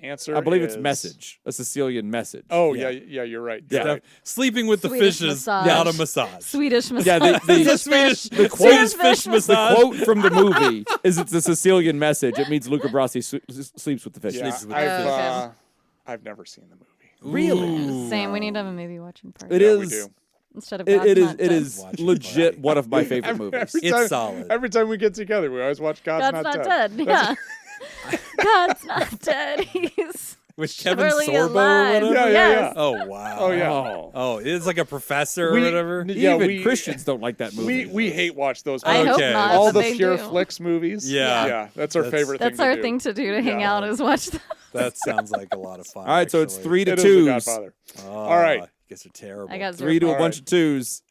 Answer I believe it's is- message, a Sicilian message. Oh, Yeah. yeah, you're right. Yeah. You're right. Sleeping with the Swedish fishes, massage. not a massage. Swedish massage. Yeah, the Swedish, the quote- Swedish fish the massage. quote from the movie is it's a Sicilian message. It means Luca Brasi sleeps with the fishes. Yeah, Sleeps with I've, the fishes. I've never seen the movie. Really? Same. We need to have a movie watching party It Yeah, is. we do. instead of It God's is. Not It Dead. is Watch it legit play. one of my favorite movies. It's time, solid. Every time we get together, we always watch God's, God's Not Dead. Yeah. God's Not Dead. He's With Kevin surely Sorbo or alive. whatever? Yeah, Yes. Oh, wow. Oh, yeah. Oh. Oh, it's like a professor or We- whatever? Yeah, Even we- Christians don't like that movie. We hate watch those I movies. hope Okay. not. All but the they Pure do. Flicks movies. Yeah. Yeah, that's our That's- favorite That's thing our to do. thing to do to hang Yeah. out is watch them. That sounds like a lot of fun. All right, so it's actually. 3 to It is The 2s. Godfather. Oh, All right. You guys are terrible. I got 3 to a All bunch right. of 2s.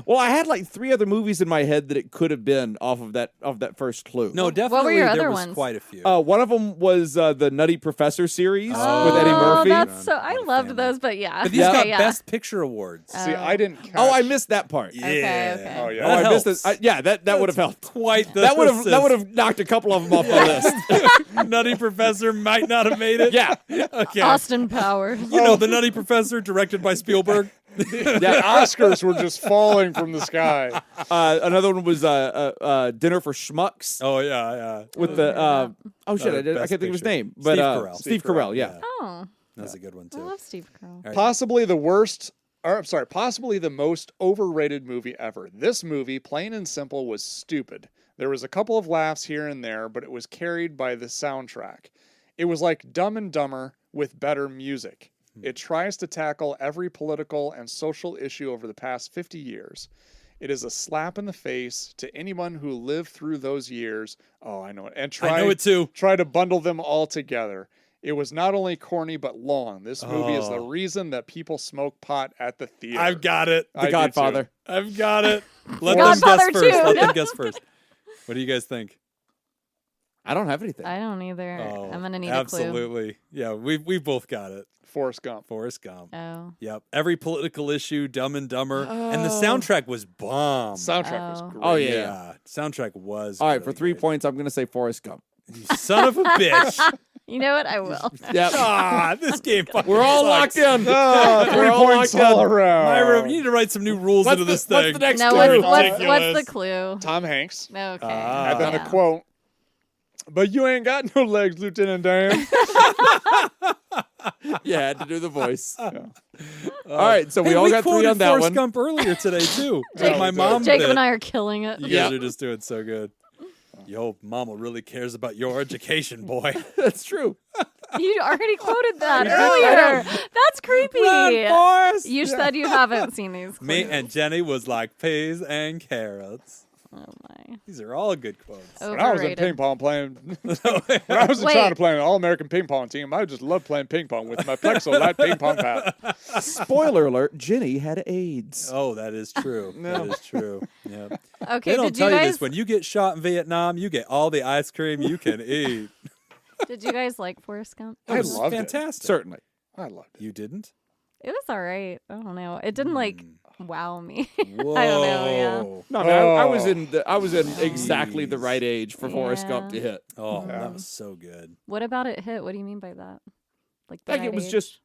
Well, I had like 3 other movies in my head that it could have been off of that first clue. No, definitely your there other was ones? quite a few. One of them was the Nutty Professor series with Oh. Eddie Murphy. That's so. I What a loved family. those, but yeah. but these Okay, got yeah. Best Picture awards. See, I didn't catch. Oh, I missed that part. Yeah. okay. Oh, yeah. Oh, That I missed helps. it. Yeah, that would have helped. Quite the That would assist. have knocked a couple of them off the list. Nutty Professor might not have made it. Yeah. Okay. Austin Powers. You know, The Nutty Professor, directed by Spielberg. The Yeah. Oscars were just falling from the sky. Another one was Dinner for Schmucks Oh, yeah. with the oh shit, I Best can't think of his Picture. name, but Steve Carell. Steve Carell, yeah. Oh, That's a good one, I too. love Steve Carell. Right. Possibly the worst, or I'm sorry, possibly the most overrated movie ever. This movie, plain and simple, was stupid. There was a couple of laughs here and there, but it was carried by the soundtrack. It was like Dumb and Dumber with better music. It tries to tackle every political and social issue over the past 50 years. It is a slap in the face to anyone who lived through those years. Oh, I know it. And I know it, too. try to bundle them all together. It was not only corny but long. This movie is the Oh. reason that people smoke pot at the theater. I've got it. I do The Godfather. I've got it. Let them Godfather guess first. too. Let them guess first. What do you guys think? I don't have anything. I don't either. Oh, I'm gonna need absolutely. Yeah, we both got it. Forrest Gump. Forrest Gump. a clue. Oh. Yep. Every political issue, Dumb and Dumber, and the soundtrack was bomb. Soundtrack was Oh. great. Oh, yeah. Soundtrack was. All right, really for 3 great. points, I'm going to say Forrest Gump. You son of a bitch! You know what? I will. Yeah. Ah, this game. fucking We're all sucks. locked in. Ah, We're 3 all points locked all in. around. Myra, you need to write some new rules into this thing. What's the next No, clue? what's the Ridiculous. clue? Tom Hanks. Okay. Ah. And then yeah. the quote, "But you ain't got no legs, Lieutenant Dan." Yeah, had to do the voice. All right, so we Hey, all got 3 quoted on that Forrest one. Gump earlier today too. Jake- Like my mom Jacob did. and I are killing it. You Yeah. guys are just doing so good. Yo, Mama really cares about your education, boy. That's true. You already quoted that did. I earlier. That's creepy. Forrest. You said you haven't seen these. Me clues. and Jenny was like peas and carrots. Oh my. These are all good quotes. When I was in Overrated. ping pong playing, when I was Wait. trying to play an all-American ping pong team, I just loved playing ping pong with my Plexo light ping pong pad. Spoiler alert, Jenny had AIDS. Oh, that is true. That is true. Yeah. Okay, They don't did tell you you guys this. When you get shot in Vietnam, you get all the ice cream you can eat. did you guys like Forrest Gump? I It was loved it. fantastic. Certainly. I loved it. You didn't? It was all right. I don't know. It didn't like wow me. Whoa. I don't know. Yeah. No, I mean, I was Oh. in exactly the right age for Forrest Gump to Yeah. hit. Oh, Yeah. that was so good. What about it hit? What do you mean by that? Like, the Like right it was age? just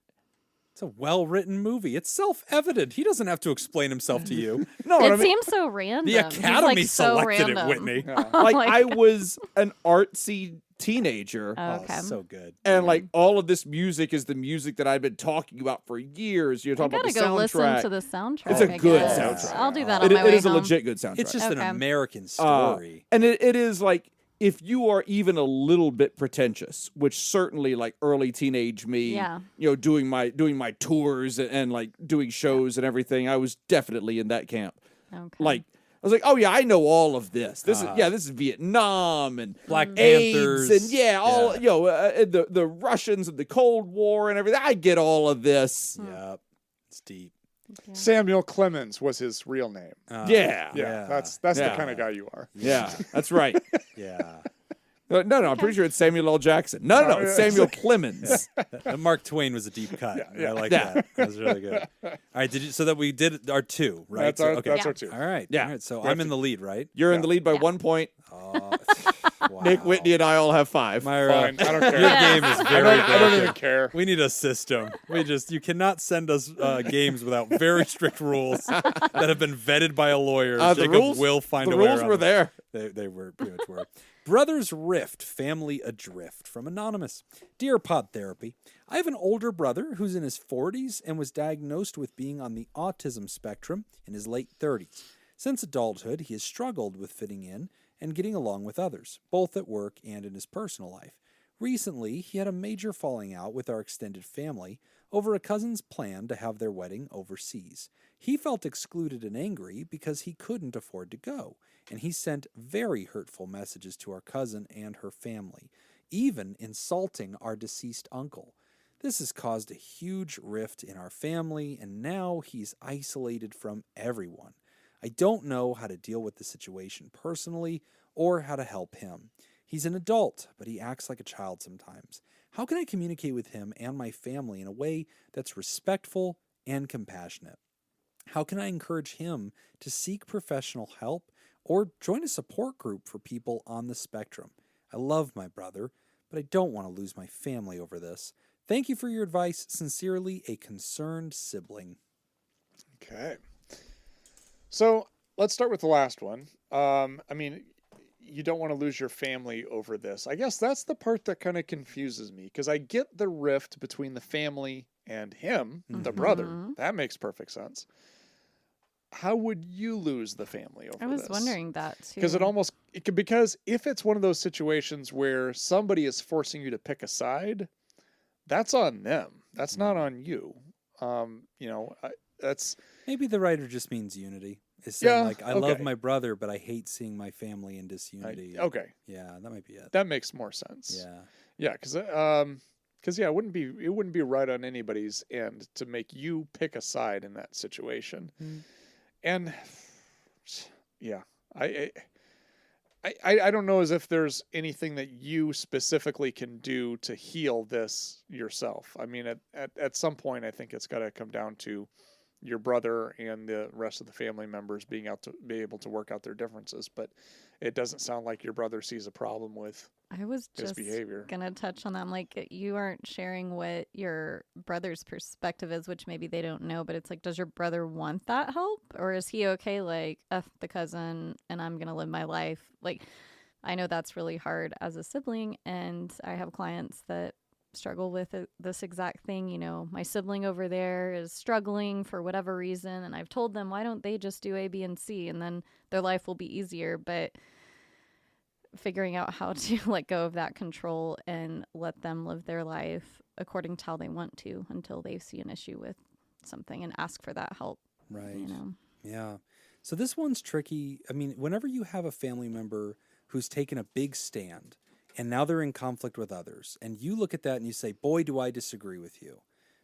It's a well-written movie. It's self-evident. He doesn't have to explain himself to you. no. It I mean, seems so random. The He's, Academy like, so selected random. it, Whitney. Yeah. like Like- I was an artsy teenager. Oh, okay. Oh, so good. And like all of this music is the music that I've been talking about for years. You're I talking gotta about the go listen soundtrack. to the soundtrack. It's a I good guess. soundtrack. I'll do that on It my way is a home. legit good soundtrack. It's just an Okay. American Uh, story. and it is like if you are even a little bit pretentious, which certainly like early teenage me, Yeah. doing my tours and like doing shows and everything, I was definitely in that camp. Okay. Like I was like, oh yeah, I know all of this. This is Vietnam and Black AIDS Panthers. and all the Russians and the Cold War and everything. I get all of this. Yep. It's deep. Yeah. Samuel Clemens was his real name. Yeah. Yeah, that's the Yeah. kind of guy you are. Yeah, that's right. Yeah. No, I'm pretty sure it's Samuel L. Jackson. No, it's Samuel Clemens. Mark Twain was a deep cut. Yeah. I like Yeah. that. That was really good. All right, so that we did our 2, right? That's our, okay. that's our 2. All right. Yeah. All right. So I'm in the lead, right? You're in the lead by 1 point. Oh, wow. Nick, Whitney, and I all have 5. Myra, Fine, I don't care. your game is very I don't even broken. care. We need a system. You cannot send us games without very strict rules that have been vetted by a lawyer. The Jacob rules will find the a way rules around were them. there. They were pretty much were. Brothers Rift, Family Adrift from Anonymous. Dear Pod Therapy, I have an older brother who's in his 40s and was diagnosed with being on the autism spectrum in his late 30s. Since adulthood, he has struggled with fitting in and getting along with others, both at work and in his personal life. Recently, he had a major falling out with our extended family over a cousin's plan to have their wedding overseas. He felt excluded and angry because he couldn't afford to go, and he sent very hurtful messages to our cousin and her family, even insulting our deceased uncle. This has caused a huge rift in our family, and now he's isolated from everyone. I don't know how to deal with the situation personally or how to help him. He's an adult, but he acts like a child sometimes. How can I communicate with him and my family in a way that's respectful and compassionate? How can I encourage him to seek professional help or join a support group for people on the spectrum? I love my brother, but I don't want to lose my family over this. Thank you for your advice. Sincerely, a concerned sibling. Okay. So let's start with the last one. I mean, you don't want to lose your family over this. I guess that's the part that kind of confuses me, because I get the rift between the family and him, the brother. That makes perfect sense. How would you lose the family over this? I was wondering that too. Because if it's one of those situations where somebody is forcing you to pick a side, that's on them. That's not on you. That's Maybe the writer just means unity. It's saying, Yeah, like, I love okay. my brother, but I hate seeing my family in disunity. okay. Yeah, that might be it. That makes more sense. Yeah. Yeah, because it wouldn't be right on anybody's end to make you pick a side in that situation. And yeah, I don't know as if there's anything that you specifically can do to heal this yourself. I mean, at some point, I think it's got to come down to your brother and the rest of the family members being able to work out their differences. But it doesn't sound like your brother sees a problem with I was his just behavior. gonna touch on that. I'm like, you aren't sharing what your brother's perspective is, which maybe they don't know, but it's like, does your brother want that help? Or is he okay, like, F the cousin and I'm gonna live my life? Like, I know that's really hard as a sibling, and I have clients that struggle with this exact thing. You know, my sibling over there is struggling for whatever reason, and I've told them, why don't they just do A, B, and C, and then their life will be easier. But figuring out how to let go of that control and let them live their life according to how they want to until they see an issue with something and ask for that help. Right. You know? Yeah. So this one's tricky. I mean, whenever you have a family member who's taken a big stand and now they're in conflict with others, and you look at that and you say, boy, do I disagree with you.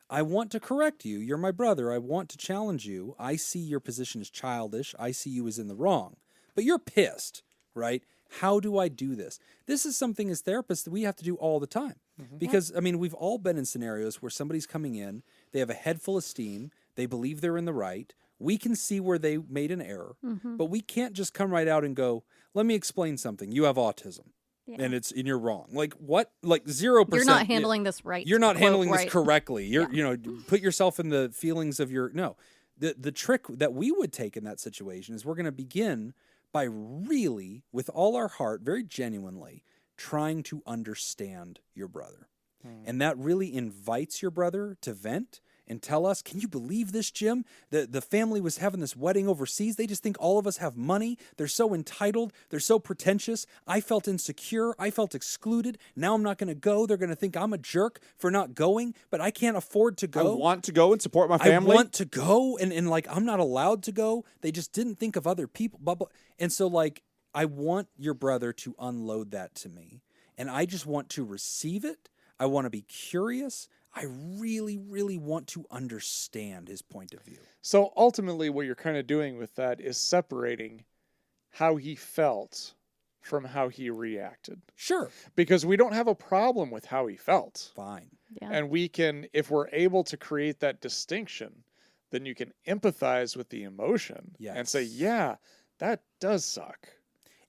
I want to correct you. You're my brother. I want to challenge you. I see your position as childish. I see you as in the wrong. But you're pissed, right? How do I do this? This is something as therapists that we have to do all the time. Because, I mean, we've all been in scenarios where somebody's coming in, they have a head full of steam, they believe they're in the right, we can see where they made an error, but we can't just come right out and go, let me explain something. You have autism. Yeah. And you're wrong. Like what? Like 0%. You're not handling this right. You're not quote, handling right. this correctly. You're, Yeah. Put yourself in the feelings of your, no. The trick that we would take in that situation is we're going to begin by really, with all our heart, very genuinely, trying to understand your brother. And that really invites your brother to vent and tell us, can you believe this, Jim? The family was having this wedding overseas. They just think all of us have money. They're so entitled. They're so pretentious. I felt insecure. I felt excluded. Now I'm not going to go. They're going to think I'm a jerk for not going, but I can't afford to go. I want to go and support my family. I want to go, and like, I'm not allowed to go. They just didn't think of other people. Blah, blah. And so, like, I want your brother to unload that to me, and I just want to receive it. I want to be curious. I really, really want to understand his point of view. So ultimately what you're kind of doing with that is separating how he felt from how he reacted. Sure. Because we don't have a problem with how he felt. Fine. Yeah. And we can, if we're able to create that distinction, then you can empathize with the emotion and say, yeah, that does suck.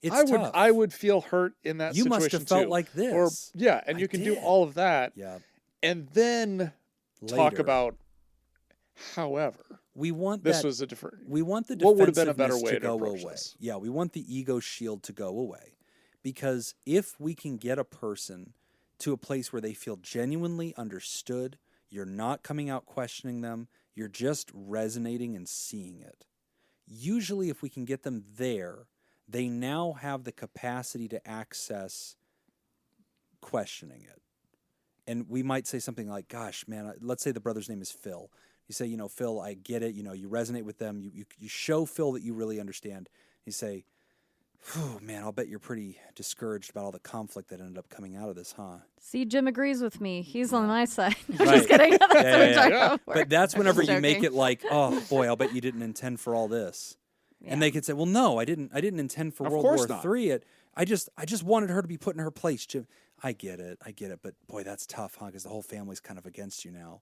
It's tough. I would feel hurt in that situation. You must have felt too. like this. Or, yeah, and you can do all of that. Yeah. And then talk Later. about, however, we want this that, was a different. we want the what would have been a better defensiveness way to go approach away. this? Yeah, we want the ego shield to go away. Because if we can get a person to a place where they feel genuinely understood, you're not coming out questioning them, you're just resonating and seeing it. Usually if we can get them there, they now have the capacity to access questioning it. And we might say something like, gosh, man, let's say the brother's name is Phil. You say, Phil, I get it. You resonate with them. You show Phil that you really understand. You say, "Whew, man, I'll bet you're pretty discouraged about all the conflict that ended up coming out of this, huh?" See, Jim agrees with me. He's on my side. I'm Right. just kidding. That's what we're talking yeah. about. But that's whenever you make Joking. it like, oh boy, I'll bet you didn't intend for all this. And they could say, well, no, I didn't intend for Of World course War not. III. I just wanted her to be put in her place, Jim. I get it. But boy, that's tough, huh? Because the whole family's kind of against you now.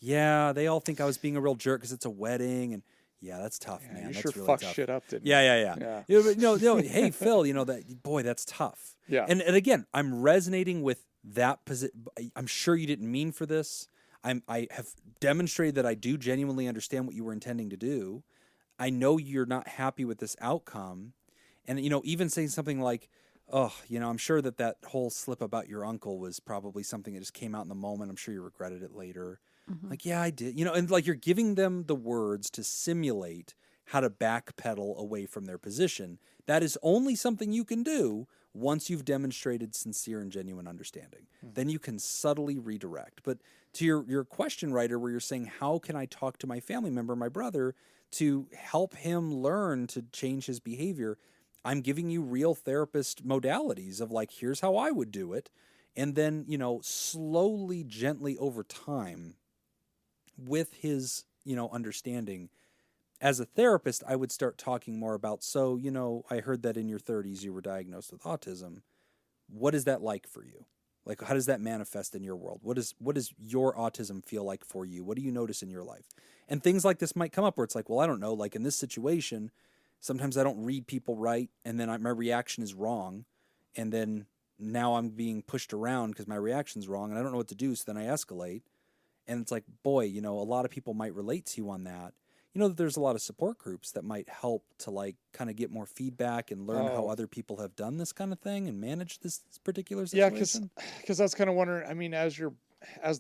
Yeah, they all think I was being a real jerk because it's a wedding, and yeah, that's tough, man. You That's sure really fucked tough. shit up, didn't you? Yeah. Yeah. But no. Hey, Phil, boy, that's tough. Yeah. And again, I'm resonating with that position. I'm sure you didn't mean for this. I have demonstrated that I do genuinely understand what you were intending to do. I know you're not happy with this outcome. And, even saying something like, oh, I'm sure that whole slip about your uncle was probably something that just came out in the moment. I'm sure you regretted it later. Mm-hmm. Like, yeah, I did. And like you're giving them the words to simulate how to backpedal away from their position. That is only something you can do once you've demonstrated sincere and genuine understanding. Then you can subtly redirect. But to your question, writer, where you're saying, how can I talk to my family member, my brother, to help him learn to change his behavior? I'm giving you real therapist modalities of like, here's how I would do it. And then, slowly, gently over time, with his, understanding, as a therapist, I would start talking more about, so, I heard that in your 30s you were diagnosed with autism. What is that like for you? Like, how does that manifest in your world? What does your autism feel like for you? What do you notice in your life? And things like this might come up where it's like, well, I don't know. Like in this situation, sometimes I don't read people right, and then my reaction is wrong, and then now I'm being pushed around because my reaction's wrong, and I don't know what to do, so then I escalate. And it's like, boy, a lot of people might relate to you on that. That there's a lot of support groups that might help to like kind of get more feedback and learn how other people have done this kind of thing and manage this particular situation. Yeah, because that's kind of wondering. I mean, as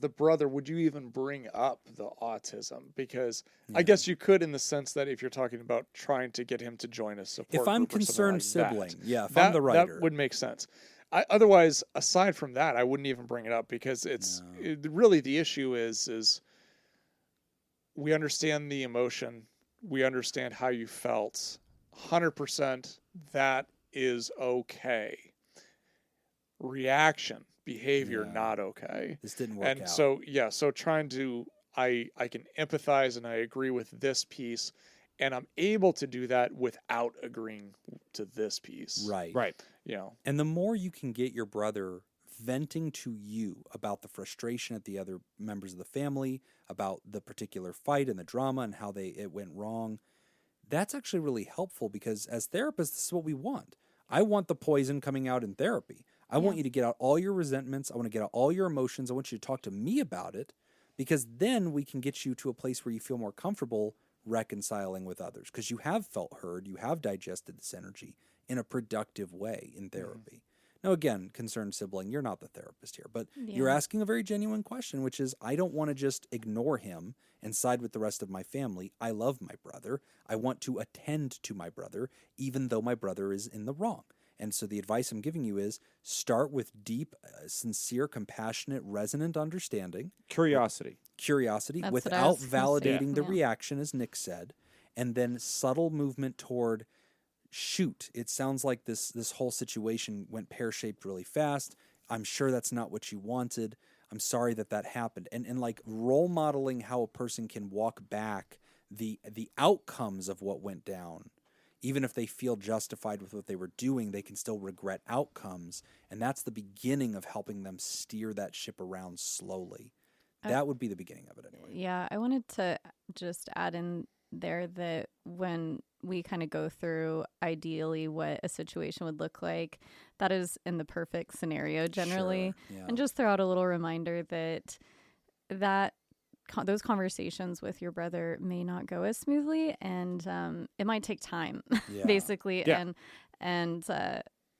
the brother, would you even bring up the autism? Because I guess you could, in the sense that if you're talking about trying to get him to join a support If I'm group or something concerned like sibling, that, yeah, if I'm the writer, that would make sense. Otherwise, aside from that, I wouldn't even bring it up because really the issue is we understand the emotion, we understand how you felt, 100%. That is okay. Reaction, behavior, not okay. This didn't work and out. so trying to, I can empathize and I agree with this piece, and I'm able to do that without agreeing to this piece. Right. And the more you can get your brother venting to you about the frustration at the other members of the family, about the particular fight and the drama and how it went wrong, that's actually really helpful, because as therapists, this is what we want. I want the poison coming out in therapy. I want you to get out all your resentments. I want to get out all your emotions. I want you to talk to me about it, because then we can get you to a place where you feel more comfortable reconciling with others, because you have felt heard, you have digested this energy in a productive way in therapy. Now, again, concerned sibling, you're not the therapist here, but you're Yeah. asking a very genuine question, which is, I don't want to just ignore him and side with the rest of my family. I love my brother. I want to attend to my brother, even though my brother is in the wrong. And so the advice I'm giving you is start with deep, sincere, compassionate, resonant understanding, Curiosity. curiosity, That's what I without was gonna say. validating the Yeah. reaction, as Nick said, and then subtle movement toward, shoot, it sounds like this whole situation went pear-shaped really fast. I'm sure that's not what you wanted. I'm sorry that happened. And like role modeling how a person can walk back the outcomes of what went down. Even if they feel justified with what they were doing, they can still regret outcomes. And that's the beginning of helping them steer that ship around slowly. That would be the beginning of it anyway. Yeah, I wanted to just add in there that when we kind of go through ideally what a situation would look like, that is in the perfect scenario generally. Sure, yeah. And just throw out a little reminder that those conversations with your brother may not go as smoothly, and it might take time, Yeah. basically. Yeah. And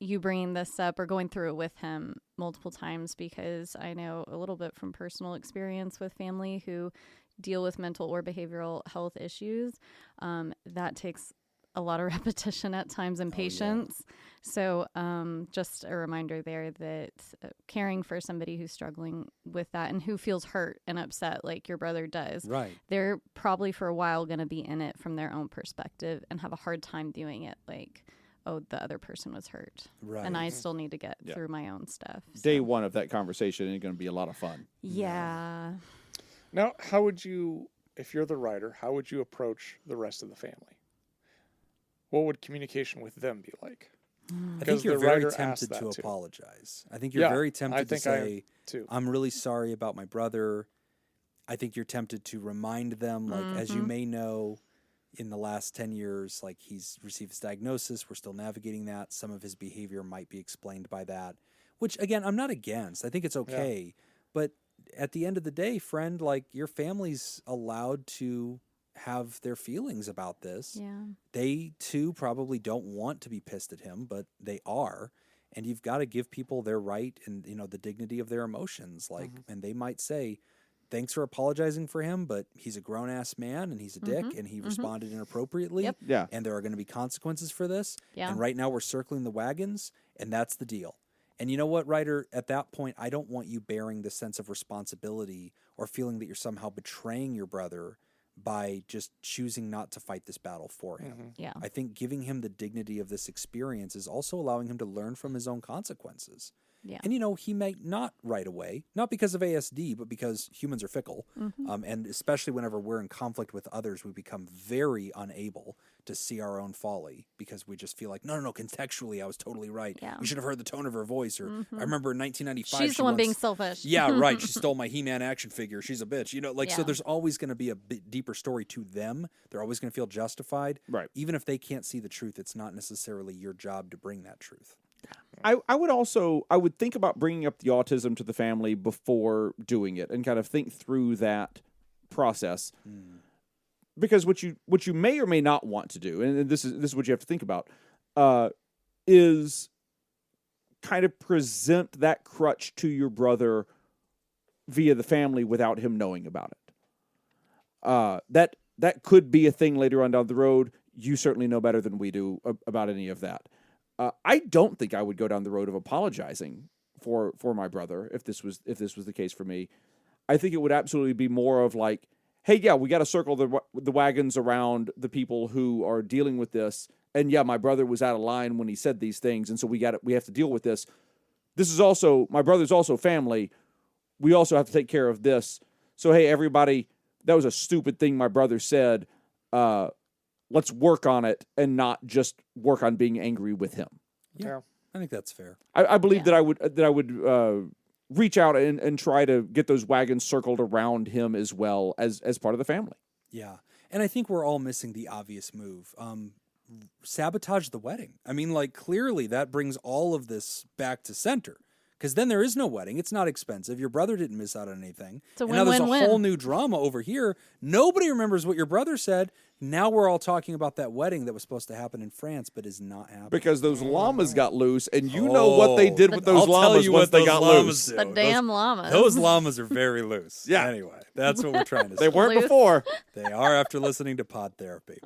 you bringing this up or going through it with him multiple times, because I know a little bit from personal experience with family who deal with mental or behavioral health issues. That takes a lot of repetition at times and patience. So just a reminder there that caring for somebody who's struggling with that and who feels hurt and upset like your brother does, Right. they're probably for a while going to be in it from their own perspective and have a hard time doing it like, oh, the other person was hurt. Right. And I still need to get Yeah. through my own stuff. Day so. one of that conversation is going to be a lot of fun. Yeah. Now, how would you, if you're the writer, how would you approach the rest of the family? What would communication with them be like? I think Because you're the very writer asked tempted that to too. apologize. I think you're Yeah, very I tempted to think I am say, too. I'm really sorry about my brother. I think you're tempted to remind them, like, as you may know, in the last 10 years, like, he's received this diagnosis. We're still navigating that. Some of his behavior might be explained by that, which, again, I'm not against. I think it's okay. But at the end of the day, friend, like, your family's allowed to have their feelings about this. Yeah. They too probably don't want to be pissed at him, but they are. And you've got to give people their right and, you know, the dignity of their emotions. Like, and they might say, thanks for apologizing for him, but he's a grown ass man and he's a dick and he responded inappropriately. Yep. Yeah. And there are going to be consequences for this. Yeah. And right now we're circling the wagons, and that's the deal. And you know what, writer? At that point, I don't want you bearing the sense of responsibility or feeling that you're somehow betraying your brother by just choosing not to fight this battle for him. Yeah. I think giving him the dignity of this experience is also allowing him to learn from his own consequences. Yeah. And, you know, he may not right away, not because of ASD, but because humans are fickle. And especially whenever we're in conflict with others, we become very unable to see our own folly because we just feel like, no, contextually, I was totally right. Yeah. You should have heard the tone of her voice. Or I remember in 1995, She's she the one once- being selfish. Yeah, right. She stole my He-Man action figure. She's a bitch. You know, like, so Yeah. there's always going to be a bit deeper story to them. They're always going to feel justified. Right. Even if they can't see the truth, it's not necessarily your job to bring that truth. I would think about bringing up the autism to the family before doing it and kind of think through that process. Because what you may or may not want to do, and this is what you have to think about, is kind of present that crutch to your brother via the family without him knowing about it. That could be a thing later on down the road. You certainly know better than we do about any of that. I don't think I would go down the road of apologizing for my brother if this was the case for me. I think it would absolutely be more of like, hey, yeah, we got to circle the wagons around the people who are dealing with this. And yeah, my brother was out of line when he said these things, and so we have to deal with this. This is also, my brother's also family. We also have to take care of this. So hey, everybody, that was a stupid thing my brother said. Let's work on it and not just work on being angry with him. Yeah. I think that's fair. I believe Yeah. that I would reach out and try to get those wagons circled around him as well as part of the family. Yeah. And I think we're all missing the obvious move. Sabotage the wedding. I mean, like, clearly that brings all of this back to center. Because then there is no wedding. It's not expensive. Your brother didn't miss out on anything. It's a and now there's a win-win-win. whole new drama over here. Nobody remembers what your brother said. Now we're all talking about that wedding that was supposed to happen in France, but is not happening. Because those llamas got loose, and you know what they did with those I'll tell llamas you once what they those got llamas loose. do. The damn llamas. Those llamas are very loose. Yeah. Anyway, that's what we're trying to say. They weren't Loose. before. They are after listening to Pod Therapy.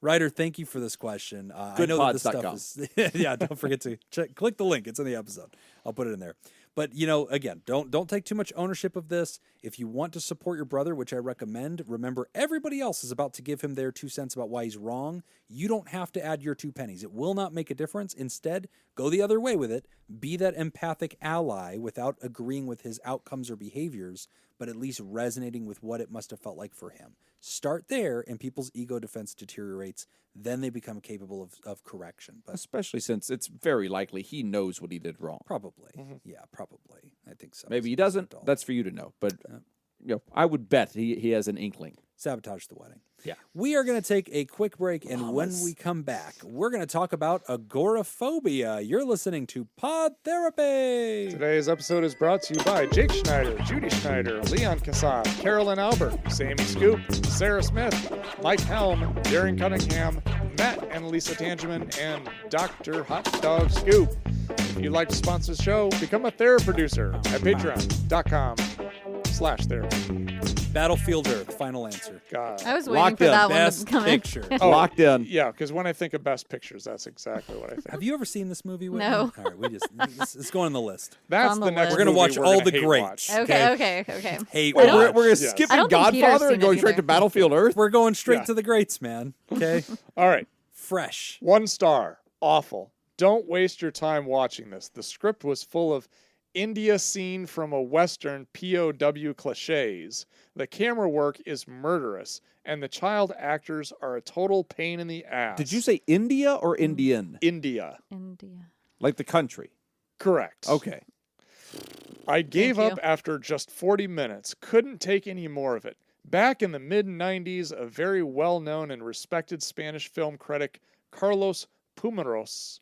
Ryder, thank you for this question. I know that this stuff is. Yeah, don't forget to click the link. It's in the episode. I'll put it in there. But again, don't take too much ownership of this. If you want to support your brother, which I recommend, remember everybody else is about to give him their 2 cents about why he's wrong. You don't have to add your 2 pennies. It will not make a difference. Instead, go the other way with it. Be that empathic ally without agreeing with his outcomes or behaviors, but at least resonating with what it must have felt like for him. Start there, and people's ego defense deteriorates. Then they become capable of correction. But Especially since it's very likely he knows what he did wrong. probably, yeah, probably. I think so. Maybe he As an doesn't. adult. That's for you to know. But I would bet he has an inkling. Sabotage the wedding. Yeah. We are going to take a quick break, and when we come back, we're going to talk about agoraphobia. You're listening to Pod Therapy. Today's episode is brought to you by Jake Schneider, Judy Schneider, Leon Kassan, Carolyn Albert, Sammy Scoop, Sarah Smith, Mike Helm, Darren Cunningham, Matt and Lisa Tangeman, and Dr. Hot Dog Scoop. If you'd like to sponsor the show, become a therapy producer at patreon.com/therapy. Battlefield Earth, final answer. God. I was waiting Locked for in. that one Best to come picture. in. Locked in. Yeah, because when I think of best pictures, that's exactly what I think. Have you ever seen this movie? Whitney? No. All right, it's going on the list. That's on the the next list. We're going to movie watch all gonna the hate greats. watch. Okay. Hate Wait, watch. we're Yes. skipping I don't think Peter's Godfather seen and going it straight either. to Battlefield Earth? We're going straight Yeah. to the greats, man. Okay? All right. Fresh. 1 star. Awful. Don't waste your time watching this. The script was full of India scene from a Western POW cliches. The camera work is murderous, and the child actors are a total pain in the ass. Did you say India or Indian? India? India. Like the country. Correct. Okay. I gave Thank up you. after just 40 minutes. Couldn't take any more of it. Back in the mid-90s, a very well-known and respected Spanish film critic, Carlos Pumares,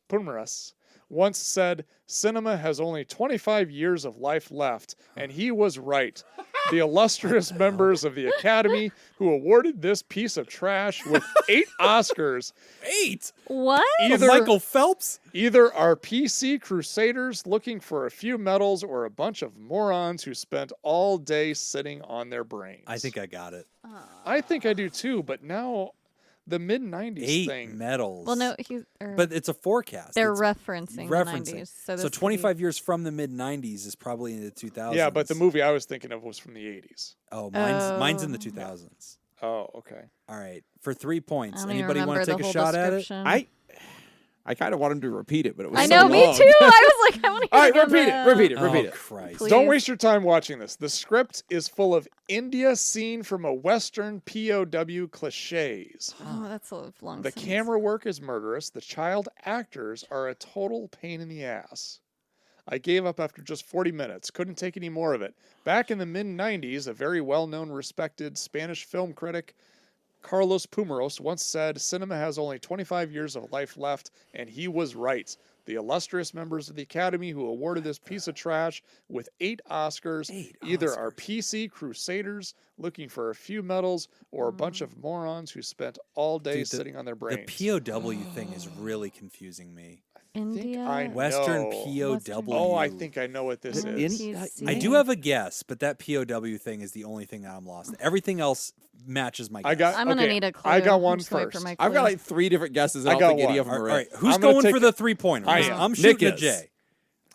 once said, "Cinema has only 25 years of life left," and he was right. The illustrious members of the Academy who awarded this piece of trash with 8 Oscars 8. What? Either- Michael Phelps. either are PC crusaders looking for a few medals or a bunch of morons who spent all day sitting on their brains. I think I got it. I think I do too, but now the mid-90s 8 thing. medals. Well, no, But it's a forecast. they're It's referencing the 90s. So, this So could be- 25 years from the mid-90s is probably in the 2000s. Yeah, but the movie I was thinking of was from the 80s. Oh, mine's in the Oh. 2000s. Oh, okay. All right. For 3 points. I don't even Anybody want remember to the take a whole shot at it? description. I kind of want him to repeat it, but it was I so know, me long. too. I was like, I want to All hear right, it again. repeat it. Oh, Repeat it. Christ. Please. Don't waste your time watching this. The script is full of India scene from a Western POW cliches. Oh, that's a long The sentence. camera work is murderous. The child actors are a total pain in the ass. I gave up after just 40 minutes. Couldn't take any more of it. Back in the mid-90s, a very well-known, respected Spanish film critic, Carlos Pumares, once said, "Cinema has only 25 years of life left," and he was right. The illustrious members of the Academy who awarded this piece of trash with 8 Oscars 8 either are Oscars. PC crusaders looking for a few medals or a bunch of morons who spent all day Dude, sitting on their The brains. POW thing is really confusing me. India. I Western No. POW. Oh, I think I know what this In- is. NPC. I do have a guess, but that POW thing is the only thing I'm lost. Everything else matches my guess. I got- I'm going to Okay, need a clue. I got I'm one just waiting for first. my I've got clue. like 3 different guesses, and I I don't got think any one. of them All are right, right. who's I'm gonna going for take- the 3-pointer? I am. I'm shooting Nick at is. Jay.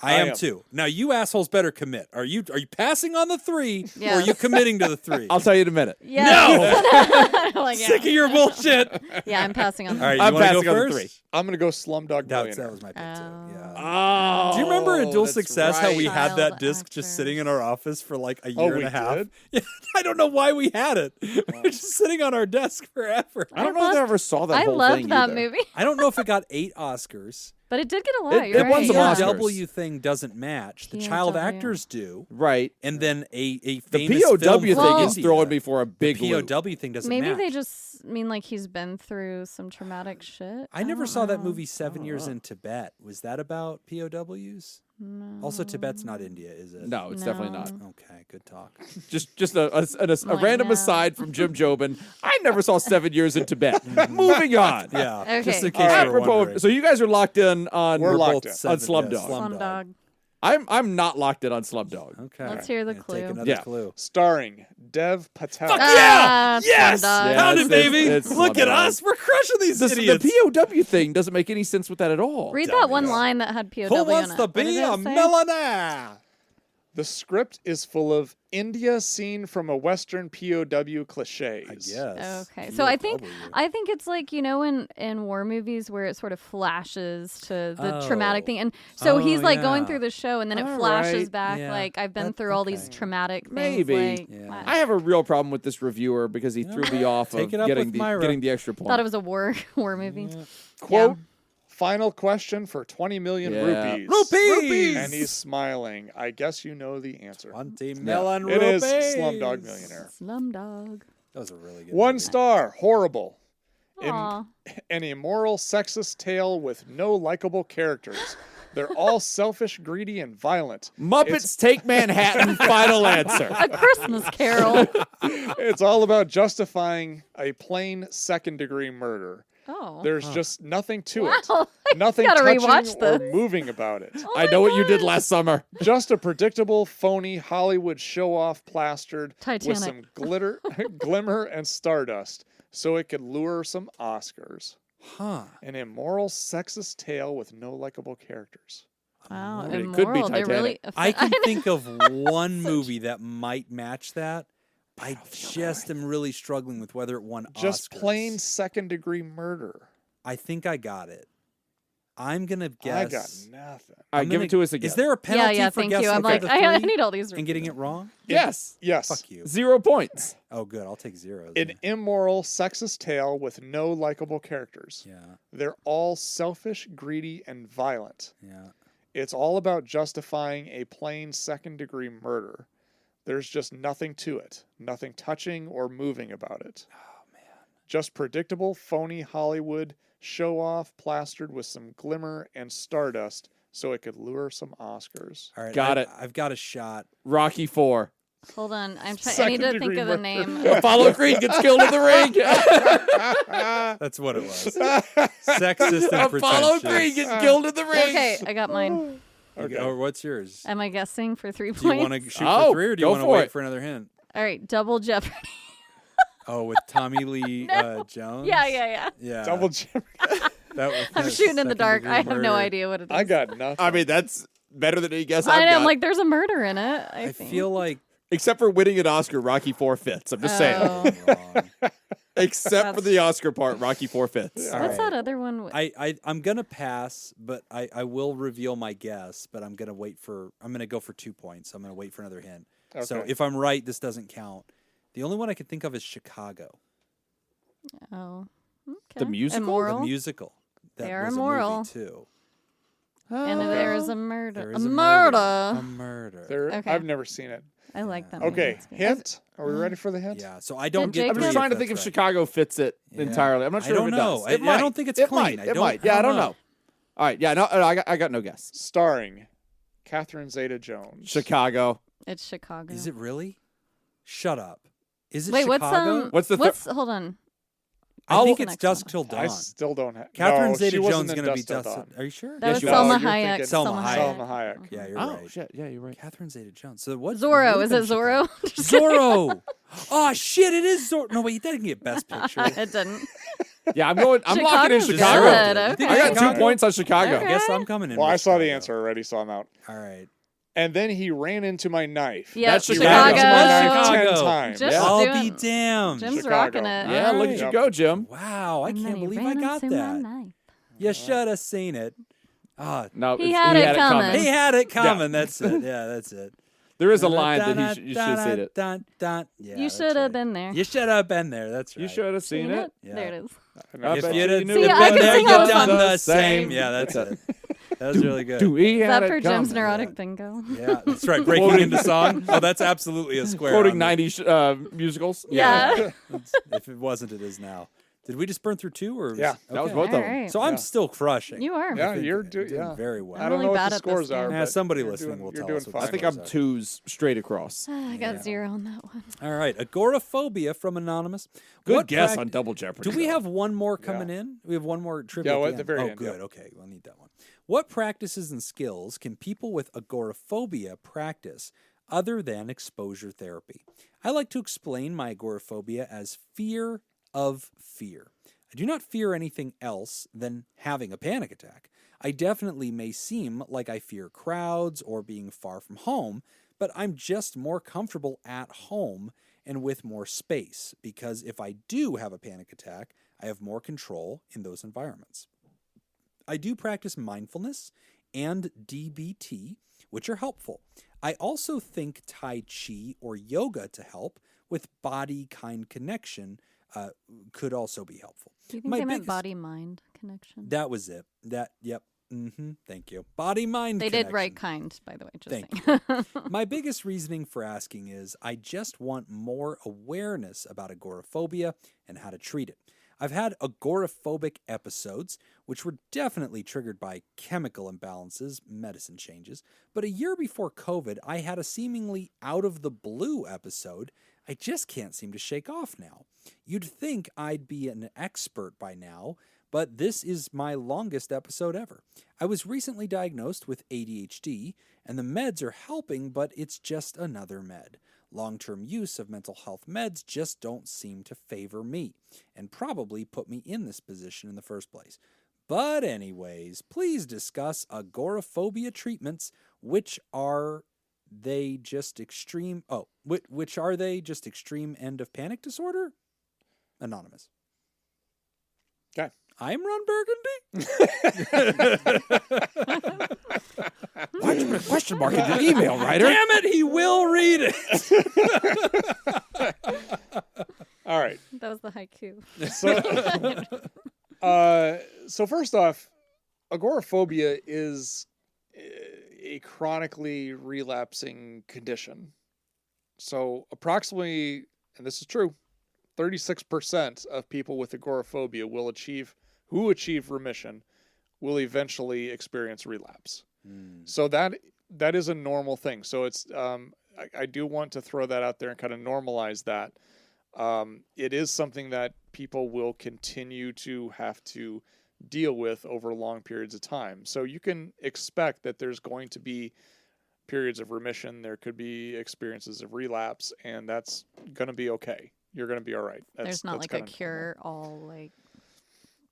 I I am am. too. Now you assholes better commit. Are you passing on the 3 or are Yes. you committing to the 3? I'll tell you in a minute. Yeah. Like, yeah. Sick of your bullshit. Yeah, I'm passing on. All right, you I'm want to go passing on the first? 3. I'm going to go Slumdog That Millionaire. was my pick too. Yeah. Oh, Do you remember a dual that's success? How we right. had that Child disc just actors. sitting in our office for like a Oh, year and we a half. did? Yeah, I don't know why we had it. It was just sitting on our desk forever. I don't know if I ever saw that I whole loved thing that either. movie, I don't know if it got 8 Oscars. but it did get a lot. It- You're it won right. some yeah. Oscars. POW thing doesn't match. The POW. child actors do, Right. and then a The famous POW film thing from is India. throwing me for a big The loop. POW thing doesn't Maybe match. they just mean like he's been through some traumatic shit. I never don't saw that know. movie 7 Years in Tibet. Was that about POWs? Also, Tibet's not India, is it? No, it's definitely not. Okay, good talk. Just a random no. aside from Jim Jobin. I never saw 7 years in Tibet. Moving on. Yeah, Okay. just in case All right. you were Apropos, wondering. so you guys are locked in on We're locked in. on Seven- Slumdog. yeah, Slumdog. I'm not locked in on Slumdog. Okay. Let's hear the Gonna clue. Take another Yeah. clue. Starring Dev Patel. Fuck Ah, Yes! Slumdog. Yeah, Found it, it's- baby! it's Look at Slumdog. us! We're crushing these The idiots! POW thing doesn't make any sense with that at all. Read that one Dummies. line that had POW Who in wants it. to What did be it a say? millionaire? The script is full of India seen from a Western POW cliches. I guess. Okay, so I think I it's like in war movies where it sort of flashes to the Oh. traumatic thing, and so he's like going yeah. through the show, and then it All flashes right. back Yeah. like I've been That- through all these okay. traumatic things. Maybe. Like, Yeah. wow. I have a real problem with this reviewer because he threw me off Take of it up getting with the Myra. getting the extra point. Thought it was a war movie. Quote, final question for 20 million Yeah. rupees. Rupees! And he's smiling. I guess you know the answer. 20 million It is rupees. Slumdog Millionaire. Slumdog. That was a really good 1 movie. star. Horrible. Aw. An immoral, sexist tale with no likable characters. They're all selfish, greedy, and violent. Muppets Take Manhattan. Final answer. A Christmas Carol. It's all about justifying a plain second-degree murder. Oh. There's just nothing to it. Wow. Nothing gotta touching rewatch or this. moving about it. Oh I my know what you God. did last summer. Just a predictable, phony Hollywood show-off plastered with Titanic. some glitter, glimmer, and stardust, so it could lure some Oscars. Huh. An immoral, sexist tale with no likable characters. Wow. It could be Immoral. They're really I can think of one movie that might match that. I just am really struggling with whether it won Just Oscars. plain second-degree murder. I think I got it. I'm gonna guess. I got nothing. All right, I'm give gonna- it to us again. Is there a penalty yeah, for thank you. guessing I'm for like, the I three need all these. and getting it wrong? Yes. Yes. Fuck you. 0 points. Oh, good. I'll take zeros. An immoral, sexist tale with no likable characters. Yeah, They're all selfish, greedy, and violent. yeah. It's all about justifying a plain second-degree murder. There's just nothing to it. Nothing touching or moving about it. Oh man. Just predictable, phony Hollywood show-off plastered with some glimmer and stardust so it could lure some Oscars. All right. Got it. I've got a shot. Rocky 4. Hold on. I need to think Second-degree of the murder. name. Apollo Creed gets killed in the ring. That's what it was. Sexist and Apollo pretentious. Creed gets killed in the ring. Okay, I got mine. Okay. Or what's yours? Am I guessing for 3 Do you points? want to shoot Oh, for 3 or do you go want to for wait it. for another hint? All right, Double Jeopardy. Oh, with Tommy Lee Jones? Yeah. Yeah. Double Jeopardy. That was I'm shooting in the dark. I have no idea what it is. I got nothing. I mean, that's better than any guess I I've know. I'm got. like, there's a murder in it. I I think. feel like Except for winning an Oscar, Rocky 4 fits. I'm just saying. Oh. I'm wrong. Except for the Oscar part, Rocky 4 fits. All What's right. that other one? I'm gonna pass, but I will reveal my guess. But I'm gonna go for 2 points. I'm gonna wait for another hint. So Okay. if I'm right, this doesn't count. The only one I can think of is Chicago, Oh. Okay. The musical? Immoral. the musical. That They are was immoral. a movie too. And there is a murder. There A is murder. A murder. There, Okay. I've never seen it. I like that. movie. Okay, It's good. hint. Are we ready for the hint? Yeah. So I don't Yeah, get. I'm Jacob- just three trying to think if that's right. Chicago fits it Yeah. entirely. I'm not sure I don't if it know. does. I It might. don't think it's it clean. Might. I It don't- might. Yeah, I I don't don't know. know. All right. Yeah. No. I got no guess. Starring Catherine Zeta-Jones. Chicago. It's Chicago. Is it really? Shut up. Is it Wait, Chicago? What's the what's hold on. I think the it's next Dusk one. Till Dawn. I still don't have. Catherine no, she wasn't Zeta-Jones in going to be Dusk Till Dust. Dawn. Are you sure? Yes, That you was are. Selma You're Hayek. thinking Selma Selma Hayek. Selma Hayek. Yeah, you're Oh right. shit! Yeah, you're right. Catherine Zeta-Jones. So what? Zorro. would Is have it been Zorro? Zorro. Oh shit! It is Zorro. No, wait, you didn't get Best Picture. It didn't. Yeah, I'm locking in Chicago's Chicago. good, You think I got Chicago? 2 points on Chicago. Okay. I guess I'm coming in. Well, I with saw the Chicago. answer already, so I'm out. All right. And then he ran into my knife. Yeah, That's He Chicago. ran into my knife Chicago. 10 times. Just I'll doing- be damned. Jim's Chicago. rocking it. Yeah, look at Yep. you go, Jim. Wow, I And then can't he believe I ran got into my that. knife. You should have seen it. Ah, No, He had it coming. he had it coming. That's it. Yeah, that's it. There is a line that you should have seen it. Yeah, You that's should have right. been there. You should have been there. That's right. You should have seen it. Yeah. There it is. I If bet you'd you have knew See, it. I been can there, sing you'd all done the the same. Yeah, that's it. That was really good. We Is had that for it Jim's coming. neurotic bingo? Yeah, that's right. Breaking into song. Oh, that's absolutely a square. Quoting on me. 90s musicals. Yeah. If it wasn't, it is now. Did we just burn through 2 or? Yeah. That was okay. both of them. Alright. So I'm Yeah. still crushing. You are. Yeah, I think you're doing yeah. very well. I I'm don't really know what bad the at this scores are. game. Yeah, but somebody you're listening doing- will you're tell doing us what the fine. I think scores I'm are. 2s straight across. I got Yeah. 0 on that one. All right, agoraphobia from Anonymous. Good What guess prac- on Double Jeopardy. Do we though. have one more coming in? We have one more trivia. Yeah, at at the end. very oh, end, good. yep. Okay, we'll need that one. What practices and skills can people with agoraphobia practice other than exposure therapy? I like to explain my agoraphobia as fear of fear. I do not fear anything else than having a panic attack. I definitely may seem like I fear crowds or being far from home, but I'm just more comfortable at home and with more space because if I do have a panic attack, I have more control in those environments. I do practice mindfulness and DBT, which are helpful. I also think Tai Chi or yoga to help with body-kind connection could also be helpful. Do you think My they meant biggest- body-mind connection? That was it. Yep. Thank you. Body-mind They connection. did write kind, by the way. Just Thank saying. My biggest reasoning for asking is I just want more awareness about agoraphobia and how to treat it. I've had agoraphobic episodes, which were definitely triggered by chemical imbalances, medicine changes, but a year before COVID, I had a seemingly out-of-the-blue episode I just can't seem to shake off now. You'd think I'd be an expert by now, but this is my longest episode ever. I was recently diagnosed with ADHD, and the meds are helping, but it's just another med. Long-term use of mental health meds just don't seem to favor me, and probably put me in this position in the first place. But anyways, please discuss agoraphobia treatments, which are they just extreme... Oh, which are they just extreme end of panic disorder? Anonymous. Okay. I'm Ron Burgundy. Why'd you put a question mark in your email, writer? Damn it, he will read it. All right. That was the haiku. So first off, agoraphobia is a chronically relapsing condition. So approximately, and this is true, 36% of people with agoraphobia who achieve remission will eventually experience relapse. So that is a normal thing. So it's I do want to throw that out there and kind of normalize that. It is something that people will continue to have to deal with over long periods of time. So you can expect that there's going to be periods of remission. There could be experiences of relapse, and that's going to be okay. You're going to be all right. There's not that's like a kinda cure all like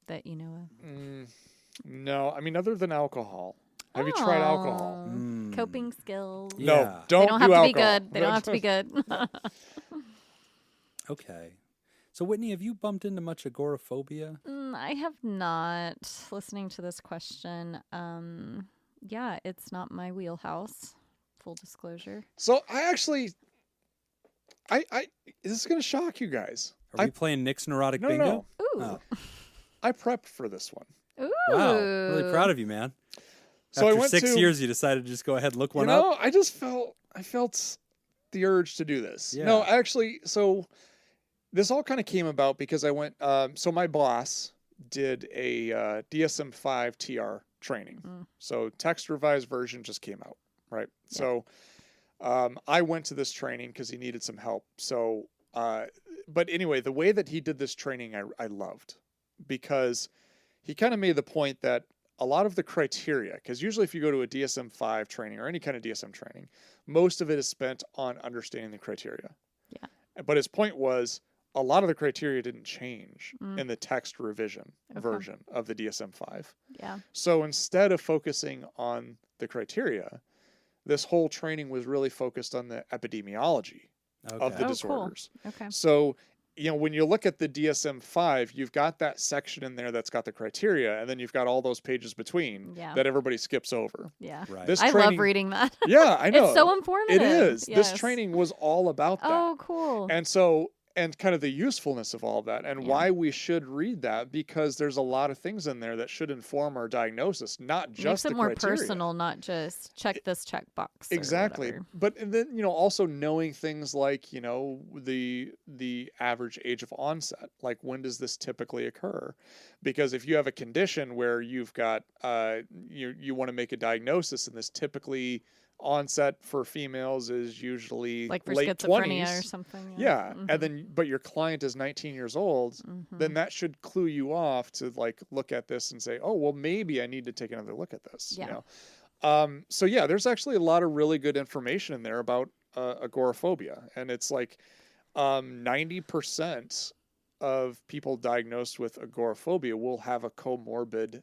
that you know of. normal. No, I mean, other than alcohol. Have you tried alcohol? Oh, Coping skills. Yeah. No, don't They don't have do to alcohol. be good. They don't have to be good. Okay. So, Whitney, have you bumped into much agoraphobia? I have not. Listening to this question, yeah, it's not my wheelhouse. Full disclosure. So I actually, I this is going to shock you guys. Are we playing Nick's neurotic No, bingo? no. Ooh. Oh. I prepped for this one. Ooh. Wow. Really proud of you, man. So After I went 6 to, years, you decided to just go ahead and look one you know, up? I felt the urge to do this. Yeah. No, actually, so this all kind of came about because I went, so my boss did a DSM-5 TR training. So text revised version just came out, right? Yeah. So I went to this training because he needed some help. So, but anyway, the way that he did this training, I loved, because he kind of made the point that a lot of the criteria, because usually if you go to a DSM-5 training or any kind of DSM training, most of it is spent on understanding the criteria. Yeah. But his point was a lot of the criteria didn't change in the text revision version of the DSM-5. Yeah. So instead of focusing on the criteria, this whole training was really focused on the epidemiology of the Oh, cool. disorders. Okay. So, you know, when you look at the DSM-5, you've got that section in there that's got the criteria, and then you've got all those pages between Yeah. that everybody skips over. Yeah. Right. This I training, love reading that. Yeah, I know. It's so informative. It is. This Yes. training was all about that. Oh, cool. And so and kind of the usefulness of all of that and why we should read that, because there's a lot of things in there that should inform our diagnosis, not just Makes it the more criteria. personal, not just check this checkbox. Exactly. But and then, also knowing things like, the average age of onset, like when does this typically occur? Because if you have a condition where you've got, you want to make a diagnosis, and this typically onset for females is usually Like for late schizophrenia 20s. or something. Yeah. And then, but your client is 19 years old, then that should clue you off to like look at this and say, oh, well, maybe I need to take another look at this. Yeah. So yeah, there's actually a lot of really good information in there about agoraphobia. And it's like 90% of people diagnosed with agoraphobia will have a comorbid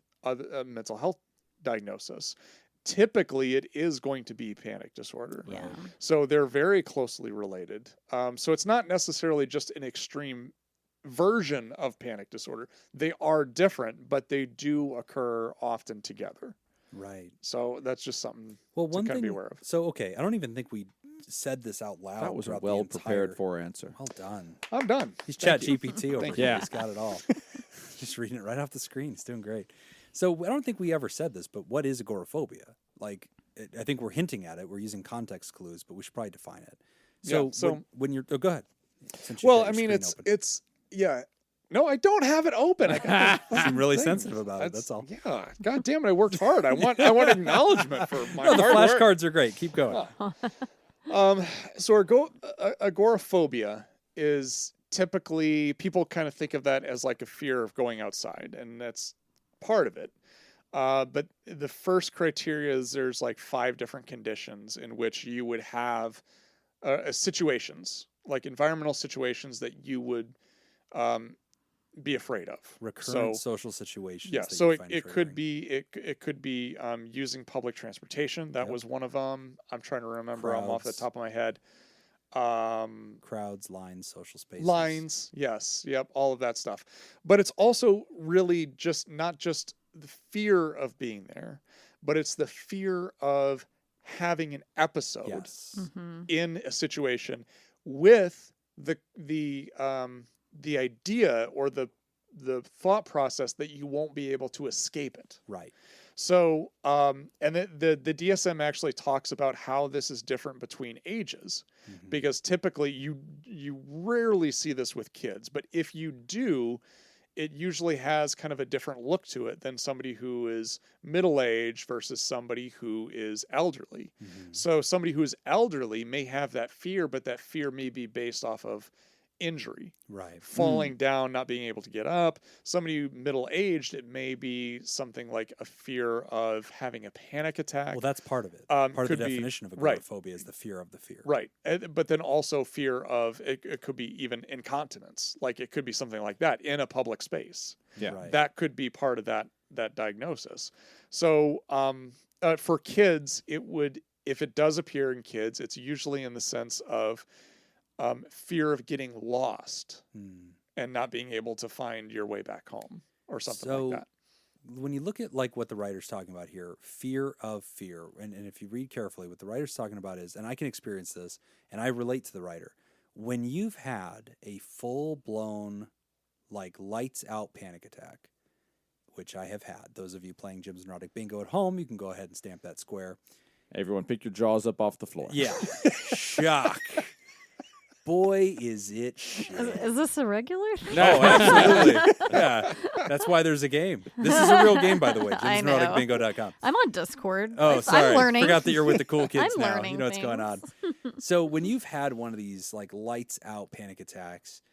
mental health diagnosis. Typically, it is going to be panic disorder. Yeah. So they're very closely related. So it's not necessarily just an extreme version of panic disorder. They are different, but they do occur often together. Right. So that's just something Well, to one kind of thing. be aware of. So okay, I don't even think we said this out loud. That was a throughout the well prepared entire- for answer. Well done. I'm done. He's Thank Chat you. GPT over Thank here. you. He's got it all. Just reading it right off the screen. He's doing great. So I don't think we ever said this, but what is agoraphobia? Like, I think we're hinting at it. We're using context clues, but we should probably define it. So, Yeah, so- when you're, go ahead. Since you've Well, got I your mean, screen open. it's yeah. No, I don't have it open. I got the Seem really thing. sensitive about it. That's all. Yeah. God damn it! I worked hard. I want acknowledgement for my No, the hard work. flashcards are great. Keep going. So agoraphobia is typically, people kind of think of that as like a fear of going outside, and that's part of it. But the first criteria is there's like 5 different conditions in which you would have situations, like environmental situations that you would be afraid of. Recurrent social situations. Yeah, that so you find it could triggering. be it could be using public transportation. That Yep. was one of them. I'm trying to remember. I'm off the Crowds. top of my head. Crowds, lines, social spaces. Lines, yes, yep, all of that stuff. But it's also really just not just the fear of being there, but it's the fear of having an episode Yes. in a situation with the idea or the thought process that you won't be able to escape it. Right. So, and the DSM actually talks about how this is different between ages, because typically you rarely see this with kids, but if you do, it usually has kind of a different look to it than somebody who is middle-aged versus somebody who is elderly. So somebody who is elderly may have that fear, but that fear may be based off of injury, Right. falling down, not being able to get up. Somebody middle-aged, it may be something like a fear of having a panic attack. Well, that's part of it. Part of the could be- definition of right. agoraphobia is the fear of the fear. Right. But then also fear of, it could be even incontinence. Like it could be something like that in a public space. Yeah. Right. That could be part of that diagnosis. So for kids, it would, if it does appear in kids, it's usually in the sense of fear of getting lost and not being able to find your way back home or something like that. When you look at like what the writer's talking about here, fear of fear, and if you read carefully, what the writer's talking about is, and I can experience this, and I relate to the writer, when you've had a full-blown, like lights out panic attack, which I have had. Those of you playing Jim's Neurotic Bingo at home, you can go ahead and stamp that square. Everyone pick your jaws up off the floor. Yeah. Shock. Boy, is it shit. Is this a regular thing? Oh, absolutely. Yeah. That's why there's a game. This is a real game, by the way. I know. JimsNeuroticBingo.com. I'm on Discord. Oh, sorry. I'm learning. Forgot that you're with the cool kids I'm now. learning You know what's going on. things. So when you've had one of these like lights out panic attacks,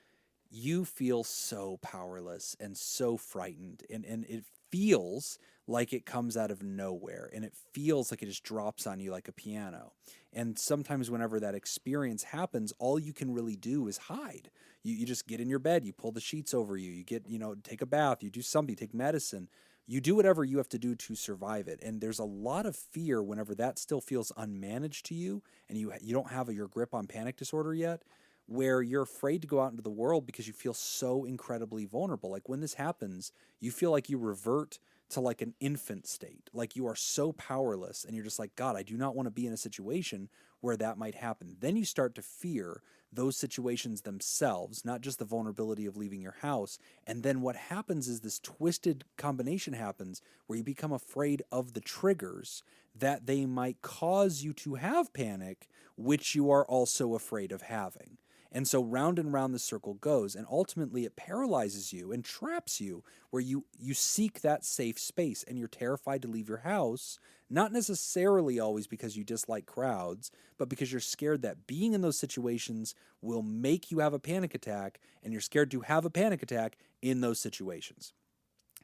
you feel so powerless and so frightened. And it feels like it comes out of nowhere. And it feels like it just drops on you like a piano. And sometimes whenever that experience happens, all you can really do is hide. You just get in your bed, you pull the sheets over you, you get, take a bath, you do something, take medicine. You do whatever you have to do to survive it. And there's a lot of fear whenever that still feels unmanaged to you and you don't have your grip on panic disorder yet, where you're afraid to go out into the world because you feel so incredibly vulnerable. Like when this happens, you feel like you revert to like an infant state. Like you are so powerless and you're just like, God, I do not want to be in a situation where that might happen. Then you start to fear those situations themselves, not just the vulnerability of leaving your house. And then what happens is this twisted combination happens where you become afraid of the triggers that they might cause you to have panic, which you are also afraid of having. And so round and round the circle goes, and ultimately it paralyzes you and traps you where you seek that safe space and you're terrified to leave your house, not necessarily always because you dislike crowds, but because you're scared that being in those situations will make you have a panic attack, and you're scared to have a panic attack in those situations.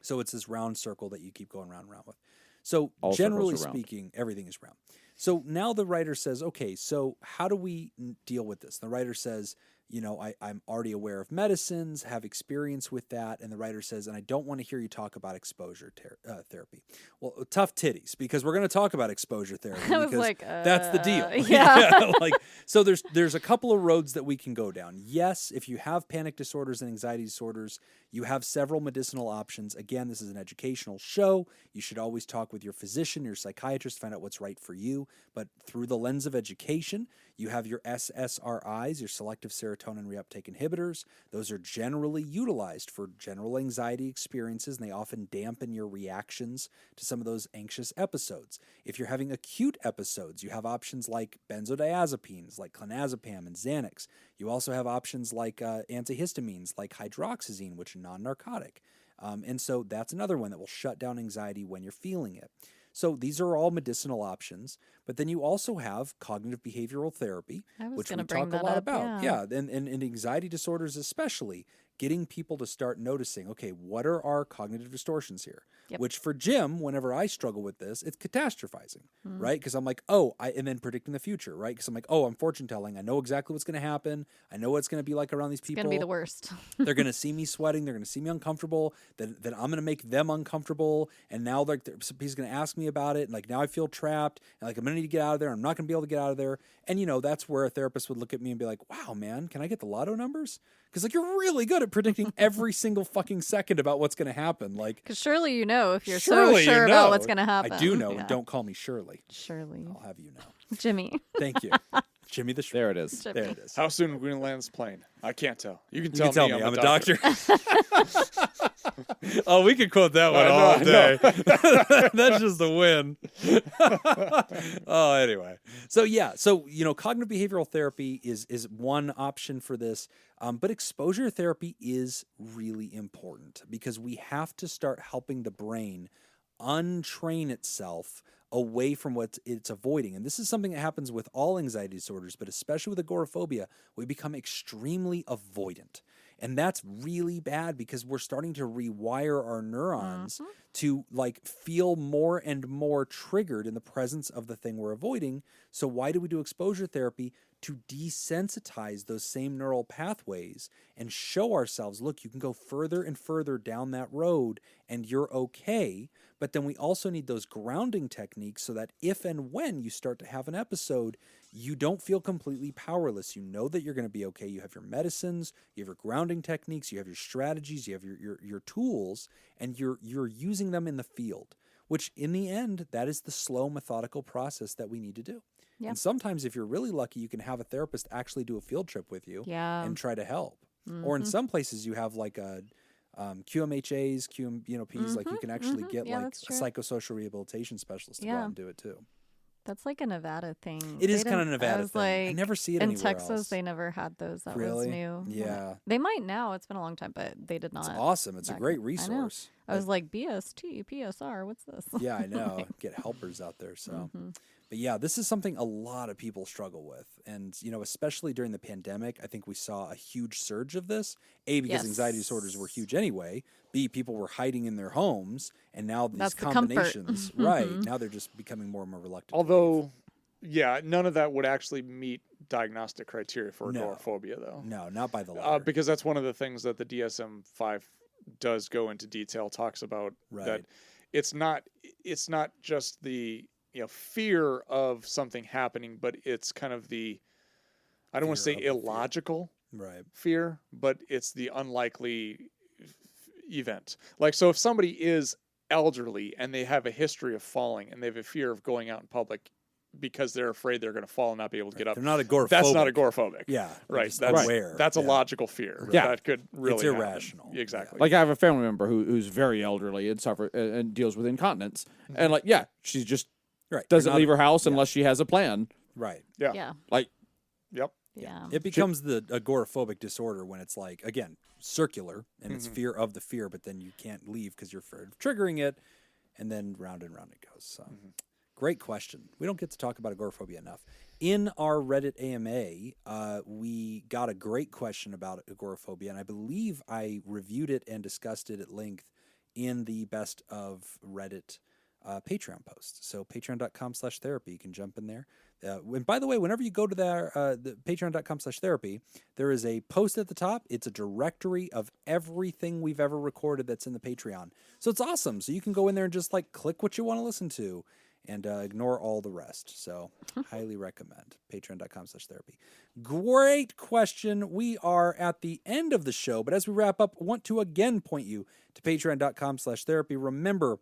So it's this round circle that you keep going round and round with. So All generally circles are round. speaking, everything is round. So now the writer says, okay, so how do we deal with this? The writer says, you know, I'm already aware of medicines, have experience with that. And the writer says, and I don't want to hear you talk about exposure therapy. Well, tough titties, because we're going to talk about exposure therapy. I was because like, that's the deal. yeah. Like, so there's a couple of roads that we can go down. Yes, if you have panic disorders and anxiety disorders, you have several medicinal options. Again, this is an educational show. You should always talk with your physician, your psychiatrist, find out what's right for you. But through the lens of education, you have your SSRIs, your selective serotonin reuptake inhibitors. Those are generally utilized for general anxiety experiences, and they often dampen your reactions to some of those anxious episodes. If you're having acute episodes, you have options like benzodiazepines, like clonazepam and Xanax. You also have options like antihistamines, like hydroxyzine, which are non-narcotic. And so that's another one that will shut down anxiety when you're feeling it. So these are all medicinal options, but then you also have cognitive behavioral therapy, I was which we gonna bring talk a that lot up, about. yeah. And anxiety disorders especially, getting people to start noticing, okay, what are our cognitive distortions here? Yep. Which for Jim, whenever I struggle with this, it's catastrophizing, Mm. right? Because I'm like, and then predicting the future, right? Because I'm like, I'm fortune telling. I know exactly what's going to happen. I know what it's going to be like around these It's people. gonna be the worst. They're going to see me sweating. They're going to see me uncomfortable. Then I'm going to make them uncomfortable. And now he's going to ask me about it. And like now I feel trapped. And like I'm going to need to get out of there. I'm not going to be able to get out of there. And you know that's where a therapist would look at me and be like, "Wow, man, can I get the lotto numbers?" Because like you're really good at predicting every single fucking second about what's going to happen. Like Because surely you know if you're surely so sure you about know. what's gonna happen. I do know, Yeah. and don't call me Shirley. Surely, I'll have you know. Jimmy. Thank you, Jimmy the There it is. There it is. How soon are we going to land this plane? I can't tell. You can You tell, can tell me. me. I'm a doctor. Oh, we could quote that one I know, all I day. That's just a win. Oh, anyway. So yeah. So cognitive behavioral therapy is one option for this. But exposure therapy is really important because we have to start helping the brain untrain itself away from what it's avoiding. And this is something that happens with all anxiety disorders, but especially with agoraphobia, we become extremely avoidant. And that's really bad because we're starting to rewire our neurons to like feel more and more triggered in the presence of the thing we're avoiding. So why do we do exposure therapy? To desensitize those same neural pathways and show ourselves, look, you can go further and further down that road and you're okay. But then we also need those grounding techniques so that if and when you start to have an episode, you don't feel completely powerless. You know that you're going to be okay. You have your medicines, you have your grounding techniques, you have your strategies, you have your tools, and you're using them in the field, which in the end, that is the slow, methodical process that we need to do. Yeah. And sometimes if you're really lucky, you can have a therapist actually do a field trip with you Yeah. and try to help. Or in some places you have like a QMHAs, QMPs, like you can actually get Yeah, like that's a true. psychosocial rehabilitation specialist to go Yeah. out and do it too. That's like a Nevada thing. It is They kind of didn't- Nevada I was thing. I like, never see it in anywhere Texas, else. they never had those. That Really? was new. Yeah. They might now. It's been a long time, but they did not. It's awesome. It's a back great then. I know. resource. I was like, BST, PSR, what's this? Yeah, I know. Get helpers out there. So, Mhm. but yeah, this is something a lot of people struggle with. And, especially during the pandemic, I think we saw a huge surge of this. A, because anxiety disorders were huge anyway. B, people were hiding in their homes. And now these That's the comfort. combinations, right? Now they're just becoming more and more reluctant. to leave. Although, yeah, none of that would actually meet diagnostic criteria for No. agoraphobia, though. No, not by the letter. Because that's one of the things that the DSM-5 does go into detail, talks about Right. that it's not just the fear of something happening, but it's kind of the, I don't want to Fear say of the fear. illogical Right. fear, but it's the unlikely event. Like, so if somebody is elderly and they have a history of falling and they have a fear of going out in public because they're afraid they're going to fall and not be able to get up. They're not agoraphobic. That's not agoraphobic. Yeah. Right. Just That's aware. That's a Yeah. logical fear. Yeah. That could really It's happen. irrational. Exactly. Like I have a family member who's very elderly and and deals with incontinence, and like she just Right. doesn't You're not- leave her house unless she has a plan. Right. yeah. Yeah. Like Yep. Yeah. It becomes the agoraphobic disorder when it's like, again, circular and it's fear of the fear, but then you can't leave because you're afraid of triggering it, and then round and round it goes. So, great question. We don't get to talk about agoraphobia enough. In our Reddit AMA, we got a great question about agoraphobia, and I believe I reviewed it and discussed it at length in the Best of Reddit Patreon post. So patreon.com/therapy. You can jump in there. And by the way, whenever you go to the patreon.com/therapy, there is a post at the top. It's a directory of everything we've ever recorded that's in the Patreon. So it's awesome. So you can go in there and just like click what you want to listen to and ignore all the rest. So highly recommend patreon.com/therapy. Great question. We are at the end of the show, but as we wrap up, I want to again point you to patreon.com/therapy. Remember,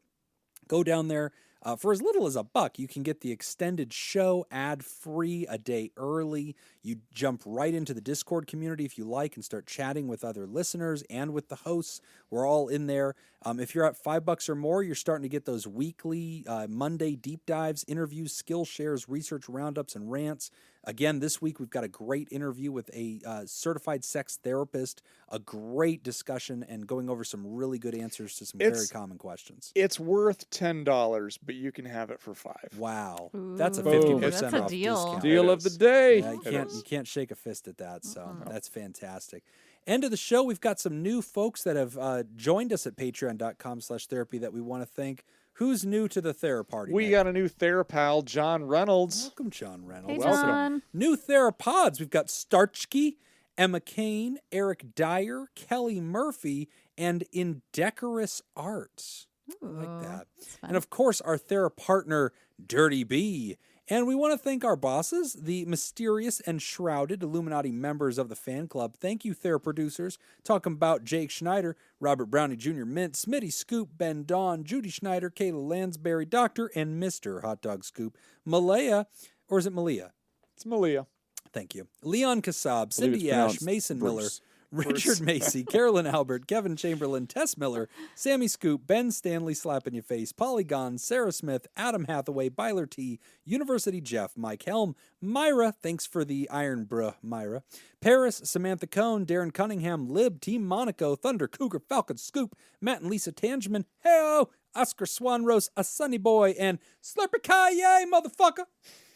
go down there. For as little as $1, you can get the extended show ad-free a day early. You jump right into the Discord community if you like and start chatting with other listeners and with the hosts. We're all in there. If you're at $5 or more, you're starting to get those weekly Monday deep dives, interviews, skill shares, research roundups, and rants. Again, this week we've got a great interview with a certified sex therapist, a great discussion, and going over some really good answers to some very common questions. It's worth $10, but you can have it for $5. Wow, that's a Ooh, 50% that's a off deal. discount. deal It of the is. day. Yeah, you can't shake a fist at that. So that's fantastic. End of the show. We've got some new folks that have joined us at patreon.com/therapy that we want to thank. Who's new to the Theraparty? We got a new Therapal, John Reynolds. Welcome, John Reynolds. Hey, Welcome. John. New Therapods. We've got Starchky, Emma Kane, Eric Dyer, Kelly Murphy, and Indecorous Arts. I like that. And of course, our Therapartner, Dirty B. And we want to thank our bosses, the mysterious and shrouded Illuminati members of the fan club. Thank you, Theraproducers. Talking about Jake Schneider, Robert Brownie Jr. Mint, Smitty Scoop, Ben Dawn, Judy Schneider, Kayla Lansbury, Dr. and Mr. Hot Dog Scoop, Malaya, or is it Malia? It's Malia. Thank you. Leon Kassab, Cindy Ash, pronounced Mason Bruce. Miller, Richard Macy, Carolyn Albert, Kevin Chamberlain, Tess Miller, Sammy Scoop, Ben Stanley Slap in Your Face, Polygon, Sarah Smith, Adam Hathaway, Byler T, University Jeff, Mike Helm, Myra, thanks for the Iron Bruh, Myra, Paris, Samantha Cohn, Darren Cunningham, Lib, Team Monaco, Thunder, Cougar, Falcon, Scoop, Matt and Lisa Tangeman, Heyo, Oscar Swanrose, A Sunny Boy, and Slurpee Kaye, motherfucker.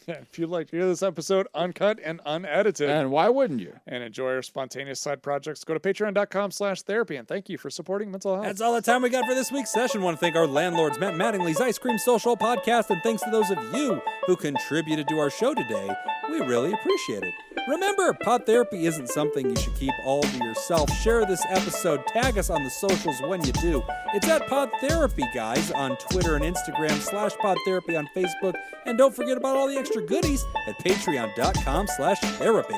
Yeah, if you'd like to hear this episode uncut and unedited And why wouldn't you? and enjoy our spontaneous side projects, go to patreon.com/therapy. And thank you for supporting mental health. That's all the time we got for this week's session. Want to thank our landlords, Matt Mattingly's Ice Cream Social Podcast, and thanks to those of you who contributed to our show today. We really appreciate it. Remember, pod therapy isn't something you should keep all to yourself. Share this episode. Tag us on the socials when you do. It's at PodTherapyGuys on Twitter and Instagram, /PodTherapy on Facebook. And don't forget about all the extra goodies at patreon.com/therapy.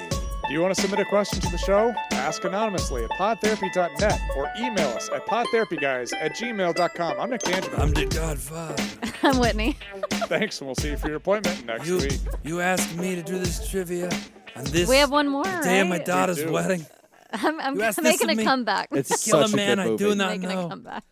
Do you want to submit a question to the show? Ask anonymously at podtherapy.net or email us at podtherapyguys@gmail.com. I'm Nick D'Angelo. I'm the Godfather. I'm Whitney. Thanks, and we'll see you for your appointment next week. You asked me to do this trivia on this We have one more, day of my right? daughter's We do. wedding. I'm You asked this making of a me? comeback. It's Kill a such a man good I movie. do not making a know. comeback.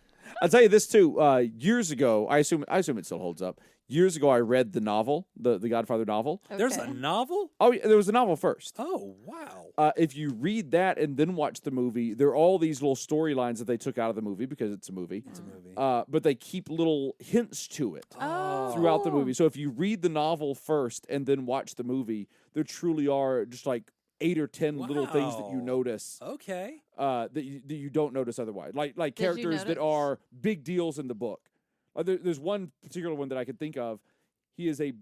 I'll tell you this too. Years ago, I assume it still holds up. Years ago, I read the novel, the Godfather novel. There's a Okay. novel? Oh, yeah, there was a novel first. Oh, wow. If you read that and then watch the movie, there are all these little storylines that they took out of the movie because it's a movie. It's a movie. But they keep little hints to it Oh. throughout the movie. So if you read the novel first and then watch the movie, there truly are just like 8 or 10 little things that you Wow. notice Okay. that you don't notice otherwise. Like Did you characters that notice? are big deals in the book. There's one particular one that I can think of. He is a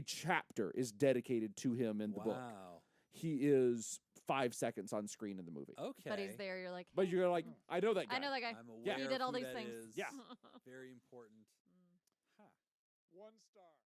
chapter is dedicated to him in the book. Wow. He is 5 seconds on screen in the movie. Okay. But he's there. You're like, But you're like, I know that guy. I know that guy. I'm Yeah. aware He did all who these that things. is. Yeah. Very important. 1 star.